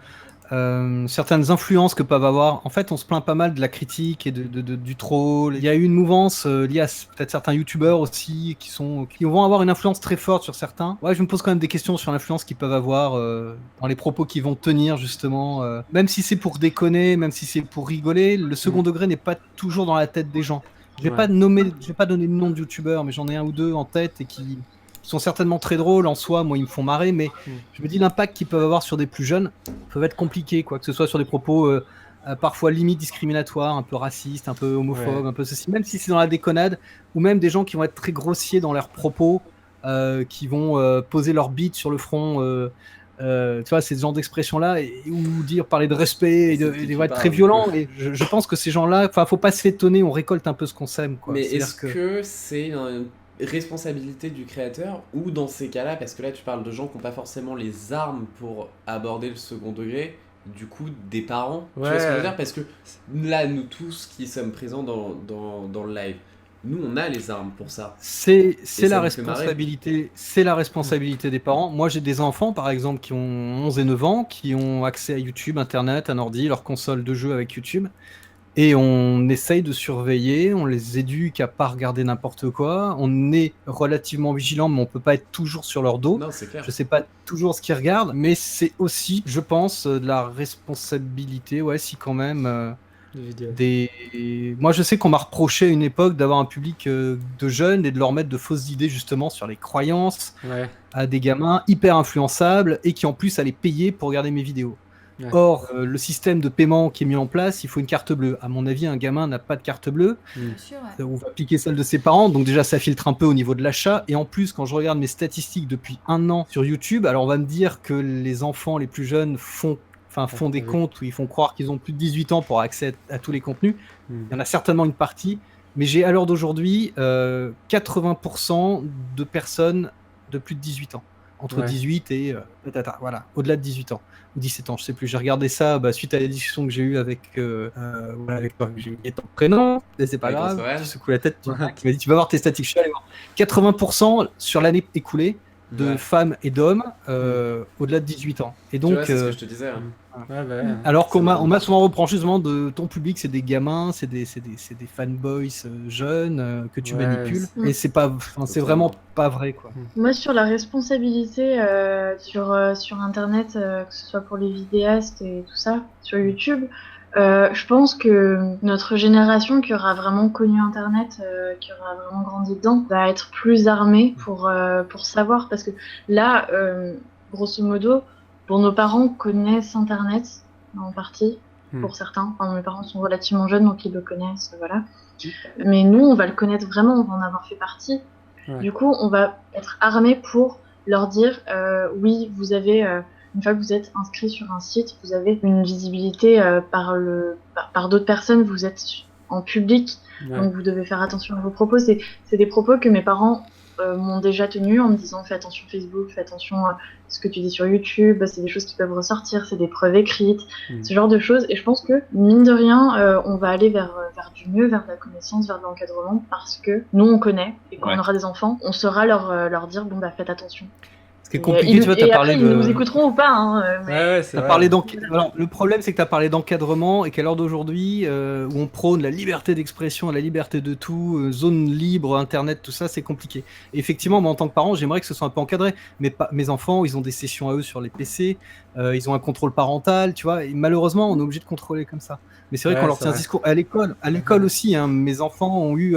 S4: certaines influences que peuvent avoir. En fait, on se plaint pas mal de la critique et du troll. Il y a eu une mouvance liée à peut-être certains youtubeurs aussi qui vont avoir une influence très forte sur certains. Ouais, je me pose quand même des questions sur l'influence qu'ils peuvent avoir dans les propos qu'ils vont tenir justement. Même si c'est pour déconner, même si c'est pour rigoler, le second degré n'est pas toujours dans la tête des gens. Je vais pas donner de nom de youtubeurs, mais j'en ai un ou deux en tête et qui sont certainement très drôles en soi. Moi, ils me font marrer, mais je me dis l'impact qu'ils peuvent avoir sur des plus jeunes peuvent être compliqués, quoi, que ce soit sur des propos parfois limite discriminatoires, un peu racistes, un peu homophobes, un peu ceci, même si c'est dans la déconnade, ou même des gens qui vont être très grossiers dans leurs propos, qui vont poser leur bite sur le front. Tu vois, ces genres d'expressions-là, ou parler de respect et être très violent. Et je pense que ces gens-là, faut pas s'étonner, on récolte un peu ce qu'on sème, quoi.
S2: Mais est-ce que c'est une responsabilité du créateur ou dans ces cas-là, parce que là tu parles de gens qui n'ont pas forcément les armes pour aborder le second degré, du coup des parents, tu vois ce que je veux dire, parce que là nous tous qui sommes présents dans le live, nous on a les armes pour ça.
S4: C'est
S2: ça
S4: la
S2: nous fait
S4: responsabilité, c'est la responsabilité des parents. Moi j'ai des enfants par exemple qui ont 11 et 9 ans, qui ont accès à YouTube, Internet, un ordi, leur console de jeu avec YouTube. Et on essaye de surveiller, on les éduque à pas regarder n'importe quoi. On est relativement vigilant, mais on peut pas être toujours sur leur dos.
S2: Non, c'est clair.
S4: Je sais pas toujours ce qu'ils regardent, mais c'est aussi, je pense, de la responsabilité, ouais, si quand même. Moi, je sais qu'on m'a reproché à une époque d'avoir un public de jeunes et de leur mettre de fausses idées justement sur les croyances à des gamins hyper influençables et qui en plus allaient payer pour regarder mes vidéos. Ouais. Or, le système de paiement qui est mis en place, il faut une carte bleue. À mon avis, un gamin n'a pas de carte bleue. On va appliquer celle de ses parents, donc déjà ça filtre un peu au niveau de l'achat. Et en plus, quand je regarde mes statistiques depuis 1 an sur YouTube, alors on va me dire que les enfants les plus jeunes font des comptes où ils font croire qu'ils ont plus de 18 ans pour accéder à tous les contenus. Il y en a certainement une partie, mais j'ai à l'heure d'aujourd'hui 80% de personnes de plus de 18 ans. Entre 18 et voilà, au-delà de 18 ans ou 17 ans, je sais plus. J'ai regardé ça suite à la discussion que j'ai eue avec toi, j'ai mis ton prénom, mais c'est pas grave. Je secoue la tête, qui m'a dit tu vas voir tes statistiques. Je suis allé voir. 80% sur l'année écoulée de
S2: Ouais.
S4: femmes et d'hommes au-delà de 18 ans. Et
S2: Tu
S4: donc,
S2: vois, c'est ce que je te disais. Hein.
S5: Ouais, bah,
S4: alors qu'on
S2: c'est
S4: m'a
S2: bon.
S4: on m'a souvent reproché justement de ton public, c'est des gamins, c'est des fanboys jeunes que tu
S5: Ouais,
S4: manipules.
S3: c'est-
S4: Et c'est pas, enfin, c'est
S2: Totalement.
S4: vraiment pas vrai, quoi.
S3: Moi, sur la responsabilité sur Internet, que ce soit pour les vidéastes et tout ça, sur YouTube, je pense que notre génération qui aura vraiment connu Internet, qui aura vraiment grandi dedans, va être plus armée pour savoir. Parce que là, grosso modo, bon, nos parents connaissent Internet en partie, pour certains. Enfin, mes parents sont relativement jeunes, donc ils le connaissent, voilà. Mais nous, on va le connaître vraiment, on va en avoir fait partie.
S5: Ouais.
S3: Du coup, on va être armé pour leur dire oui, vous avez, une fois que vous êtes inscrit sur un site, vous avez une visibilité par d'autres personnes, vous êtes en public,
S5: Ouais.
S3: donc vous devez faire attention à vos propos. C'est des propos que mes parents m'ont déjà tenus en me disant fais attention Facebook, fais attention à ce que tu dis sur YouTube, c'est des choses qui peuvent ressortir, c'est des preuves écrites, ce genre de choses. Et je pense que, mine de rien, on va aller vers du mieux, vers de la connaissance, vers de l'encadrement, parce que nous, on connaît, et quand on aura des enfants, on saura leur dire, bon, bah, faites attention.
S4: Ce qui est compliqué, tu vois, t'as parlé
S3: après,
S4: de...
S3: ils nous écouteront ou pas, hein, mais...
S5: Ouais, c'est
S4: T'as
S5: vrai.
S4: parlé Alors, le problème, c'est que tu as parlé d'encadrement et qu'à l'heure d'aujourd'hui, où on prône la liberté d'expression, la liberté de tout, zone libre, Internet, tout ça, c'est compliqué. Et effectivement, moi, en tant que parent, j'aimerais que ce soit un peu encadré. Mais mes enfants, ils ont des sessions à eux sur les PC, ils ont un contrôle parental, tu vois. Et malheureusement, on est obligé de contrôler comme ça. Mais c'est vrai
S5: Ouais,
S4: qu'on leur
S5: c'est
S4: tient un
S5: vrai.
S4: discours à l'école aussi. Hein, mes enfants ont eu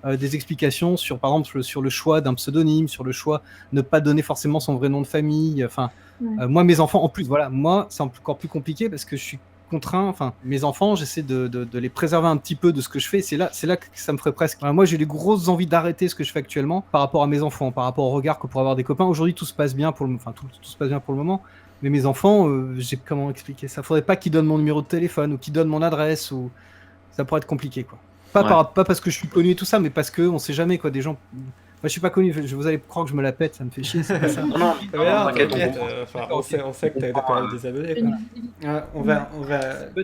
S4: des explications sur, par exemple, sur le choix d'un pseudonyme, sur le choix de ne pas donner forcément son vrai nom de famille. Enfin, moi, mes enfants, en plus, voilà, moi, c'est encore plus compliqué parce que je suis contraint. Enfin, mes enfants, j'essaie de les préserver un petit peu de ce que je fais. C'est là que ça me ferait presque. Enfin, moi, j'ai des grosses envies d'arrêter ce que je fais actuellement par rapport à mes enfants, par rapport au regard que pourraient avoir des copains. Aujourd'hui, tout se passe bien pour tout se passe bien pour le moment. Mais mes enfants, comment expliquer ça? Faudrait pas qu'ils donnent mon numéro de téléphone ou qu'ils donnent mon adresse ou ça pourrait être compliqué, quoi. Pas parce que je suis connu et tout ça, mais parce que on sait jamais, quoi. Des gens. Moi, je suis pas connu. Vous allez croire que je me la pète, ça me fait chier. C'est pas ça.
S6: Non,
S5: T'inquiète, on sait que t'as quand même des abonnés. Quoi. On va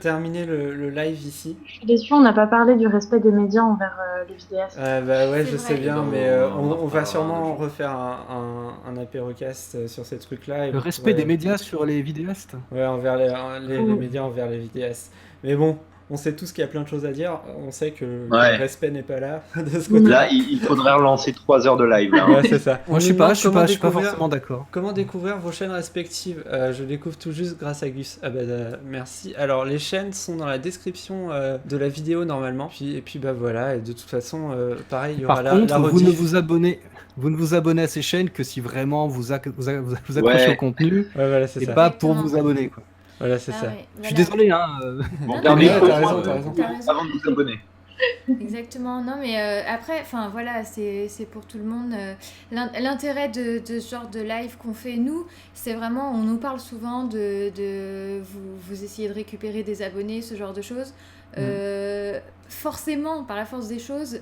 S5: terminer le live ici.
S3: Je suis déçue, on n'a pas parlé du respect des médias envers les vidéastes.
S5: Bah ouais, je sais
S1: vrai.
S5: bien,
S2: Non,
S5: mais on va
S2: enfin,
S5: sûrement refaire un apérocast sur ces trucs-là. et
S4: Le
S5: vous
S4: respect
S5: pourrez-
S4: des médias sur les vidéastes.
S5: Ouais, envers les médias, envers les vidéastes. Mais bon, on sait tous qu'il y a plein de choses à dire. On sait que le respect n'est pas là de ce côté.
S6: Là, il faudrait relancer 3 heures de live. Là, hein.
S5: Ouais, c'est ça.
S4: Moi, je suis pas forcément d'accord.
S5: Comment découvrir vos chaînes respectives Je découvre tout juste grâce à Gus. Ah bah merci. Alors les chaînes sont dans la description de la vidéo normalement. Et puis bah voilà. Et de toute façon, pareil, il y aura
S4: Par contre,
S5: la
S4: vous ne
S5: rediff.
S4: vous abonnez à ces chaînes que si vraiment vous accrochez au contenu
S5: Ouais, voilà, c'est
S4: et
S5: ça.
S4: pas pour
S1: Exactement.
S4: vous abonner, quoi.
S5: Voilà, c'est
S1: Ah
S5: ça.
S1: ouais,
S4: Je suis
S1: voilà.
S4: désolé, hein.
S6: Bon,
S1: Non,
S6: dernier
S1: mais
S6: mot,
S5: t'as raison, t'as raison.
S6: avant de vous abonner.
S1: Exactement, non mais après, enfin voilà, c'est pour tout le monde. L'intérêt de ce genre de live qu'on fait, nous, c'est vraiment, on nous parle souvent de vous essayez de récupérer des abonnés, ce genre de choses. Forcément, par la force des choses,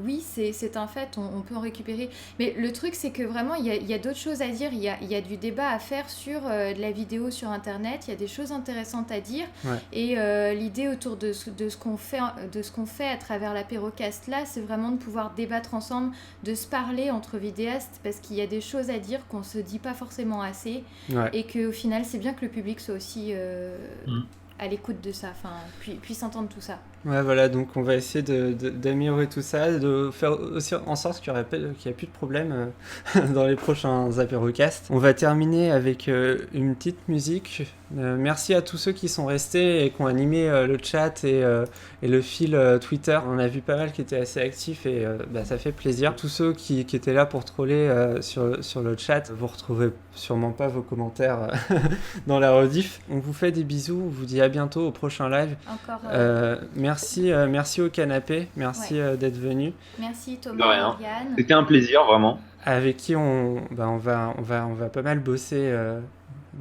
S1: oui, c'est un fait, on peut en récupérer. Mais le truc, c'est que vraiment, il y a d'autres choses à dire. Il y a du débat à faire sur de la vidéo sur Internet. Il y a des choses intéressantes à dire.
S5: Ouais.
S1: Et l'idée autour de ce qu'on fait à travers l'apérocast là, c'est vraiment de pouvoir débattre ensemble, de se parler entre vidéastes, parce qu'il y a des choses à dire qu'on se dit pas forcément assez.
S5: Ouais.
S1: Et qu'au final, c'est bien que le public soit aussi à l'écoute de ça, enfin, puisse entendre tout ça.
S5: Ouais, voilà, donc on va essayer d'améliorer tout ça, de faire aussi en sorte qu'il n'y ait plus de problème dans les prochains apérocasts. On va terminer avec une petite musique. Merci à tous ceux qui sont restés et qui ont animé le chat et le fil Twitter. On a vu pas mal qui étaient assez actifs et ça fait plaisir. Tous ceux qui étaient là pour troller sur le chat, vous retrouverez sûrement pas vos commentaires dans la rediff. On vous fait des bisous, on vous dit à bientôt au prochain live.
S1: Encore.
S5: Merci au canapé, merci d'être venu.
S1: Merci
S6: De
S1: Thomas,
S6: rien.
S1: Yann.
S6: C'était un plaisir, vraiment.
S5: Avec qui on va pas mal bosser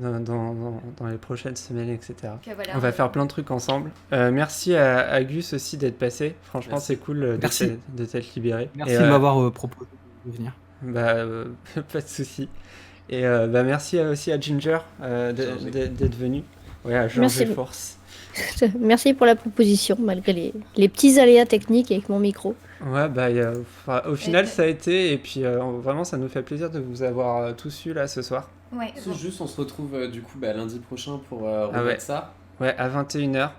S5: dans les prochaines semaines, etc.
S1: Donc, voilà,
S5: On va faire plein de trucs ensemble. Merci à Gus aussi d'être passé. Franchement,
S2: Merci.
S5: c'est cool
S4: Merci.
S5: de t'être libéré.
S4: Merci
S5: Et,
S4: de m'avoir proposé de venir.
S5: pas de souci. Et merci aussi à Ginger d'être venu. Ouais, à Georges
S7: Merci.
S5: et Force.
S7: Merci pour la proposition, malgré les petits aléas techniques avec mon micro.
S5: Ouais, bah, au final, ça a été, et puis vraiment, ça nous fait plaisir de vous avoir tous eu là ce soir.
S1: Ouais.
S2: C'est juste, on se retrouve du coup lundi prochain pour remettre ça.
S5: Ouais, à 21h.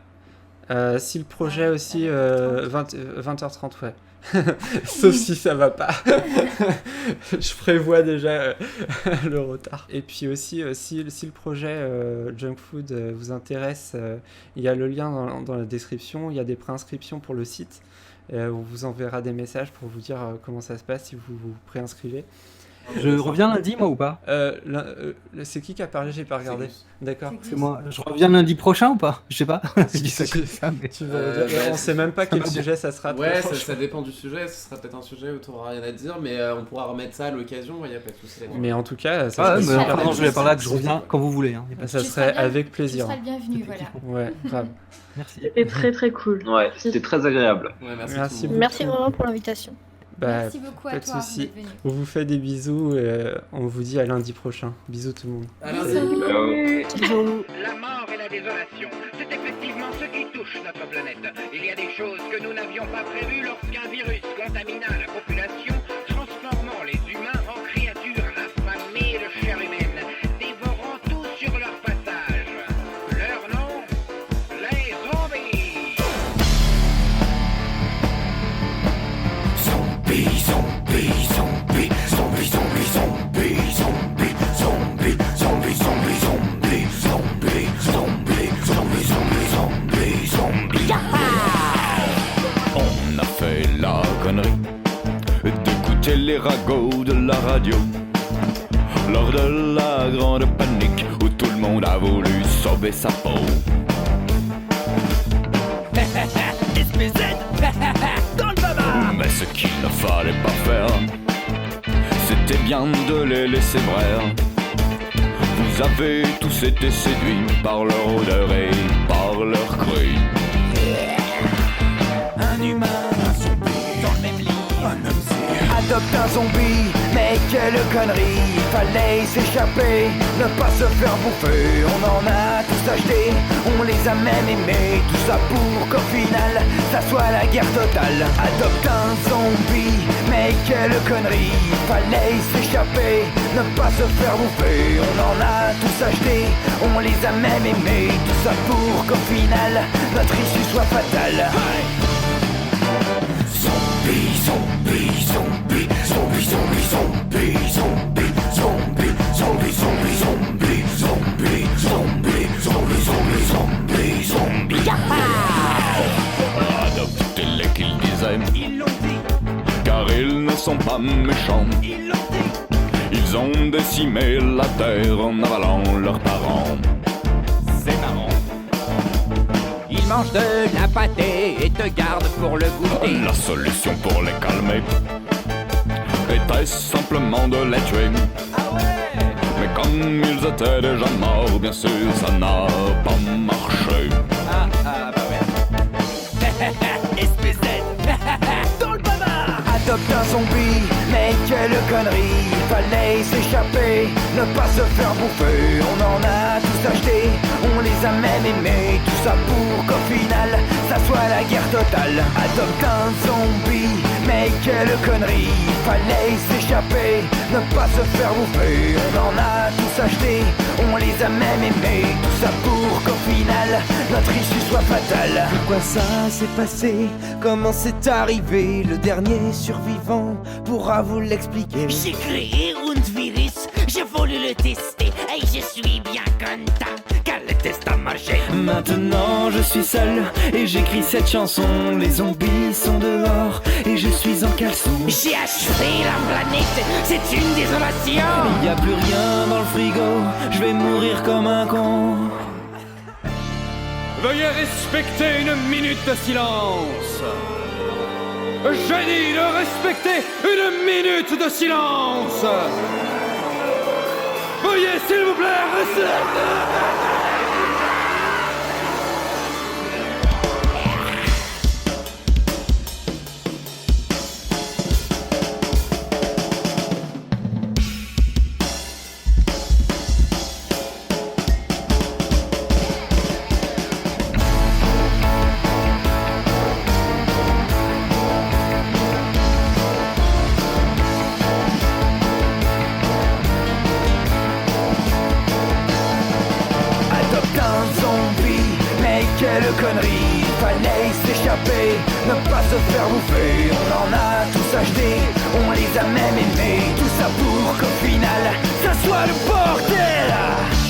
S5: Si le projet aussi, 20h30, ouais. Sauf si ça va pas. Je prévois déjà le retard. Et puis aussi, si le projet Junk Food vous intéresse, il y a le lien dans la description. Il y a des préinscriptions pour le site. On vous enverra des messages pour vous dire comment ça se passe si vous vous préinscrivez.
S4: Je reviens lundi, moi, ou pas?
S5: C'est qui a parlé? J'ai pas regardé. D'accord.
S4: C'est moi. Je reviens lundi prochain ou pas? Je sais pas. Je dis ça comme ça, mais...
S5: On sait même pas quel sujet ça sera.
S2: Ouais, ça dépend du sujet. Ce sera peut-être un sujet où tu n'auras rien à dire, mais on pourra remettre ça à l'occasion. Il n'y a pas de souci là-dessus.
S5: Mais en tout cas,
S4: ça je vais par là que je reviens quand vous voulez. Hein.
S5: Ça serait avec plaisir.
S1: Tu seras le bienvenu, voilà.
S5: Ouais, grave.
S4: Merci.
S3: C'était très très cool.
S6: Ouais, c'était très agréable.
S2: Ouais,
S5: merci beaucoup.
S7: Merci vraiment pour l'invitation.
S1: Merci beaucoup à
S5: pas de
S1: toi
S5: souci.
S1: d'être venu.
S5: On vous fait des bisous et on vous dit à lundi prochain. Bisous tout le monde.
S8: La mort et la désolation, c'est effectivement ce qui touche notre planète. Il y a des choses que nous n'avions pas prévues lorsqu'un virus contamina la population, transformant les humains en créatures affamées de chair humaine, dévorant tout sur leur passage. Leur nom, les zombies.
S9: Zombies, zombies, zombies, zombies, zombies, zombies, zombies, zombies, zombies, zombies, zombies, zombies, zombies, zombies, zombies, zombies, zombies. On a fait la connerie d'écouter les ragots de la radio lors de la grande panique où tout le monde a voulu sauver sa peau. Mais ce qu'il ne fallait pas faire, c'était bien de les laisser brère. Vous avez tous été séduits par leur odeur et par leur cru. Un humain, un zombie, dans le même lit, un homme adopte un zombie, mais quelle connerie. Fallait s'échapper, ne pas se faire bouffer. On en a tous acheté, on les a même aimés. Tout ça pour qu'au final, ça soit la guerre totale. Adopte un zombie, mais quelle connerie. Fallait s'échapper, ne pas se faire bouffer. On en a tous acheté, on les a même aimés. Tout ça pour qu'au final, notre issue soit fatale. Zombie, zombie, zombie, zombie, zombie, zombie, zombie, zombie, zombie, zombie, zombie, zombie, zombie, zombie, zombie, zombie, adoptez-les qu'ils disaient, ils l'ont dit, car ils ne sont pas méchants, ils l'ont dit, ils ont décimé la terre en avalant leurs parents. C'est marrant. Ils mangent de la pâtée et te gardent pour le goûter. La solution pour les calmer était simplement de les tuer. Ah ouais. Mais comme ils étaient déjà morts, bien sûr, ça n'a pas marché. Bah ouais. Espèce dans le bavard. Adopte un zombie, mais quelle connerie. Fallait s'échapper, ne pas se faire bouffer. On en a tous acheté, on les a même aimés. Tout ça pour qu'au final, ça soit la guerre totale. Adopte un zombie, mais quelle connerie. Fallait s'échapper, ne pas se faire bouffer. On en a tous acheté, on les a même aimés. Tout ça pour qu'au final, notre issue soit fatale.
S10: Pourquoi ça s'est passé? Comment c'est arrivé? Le dernier survivant pourra vous l'expliquer.
S11: J'ai créé un virus, j'ai voulu le tester et je suis bien content car le test a marché.
S10: Maintenant je suis seul et j'écris cette chanson. Les zombies sont dehors et je suis en caleçon.
S11: J'ai achevé la planète, c'est une désolation.
S10: Il y a plus rien dans le frigo, je vais mourir comme un con.
S9: Veuillez respecter une minute de silence. J'ai dit de respecter une minute de silence. Veuillez s'il vous plaît rester. conneries. Fallait s'échapper, ne pas se faire bouffer. On en a tous acheté, on les a même aimés. Tout ça pour qu'au final, ça soit le bordel.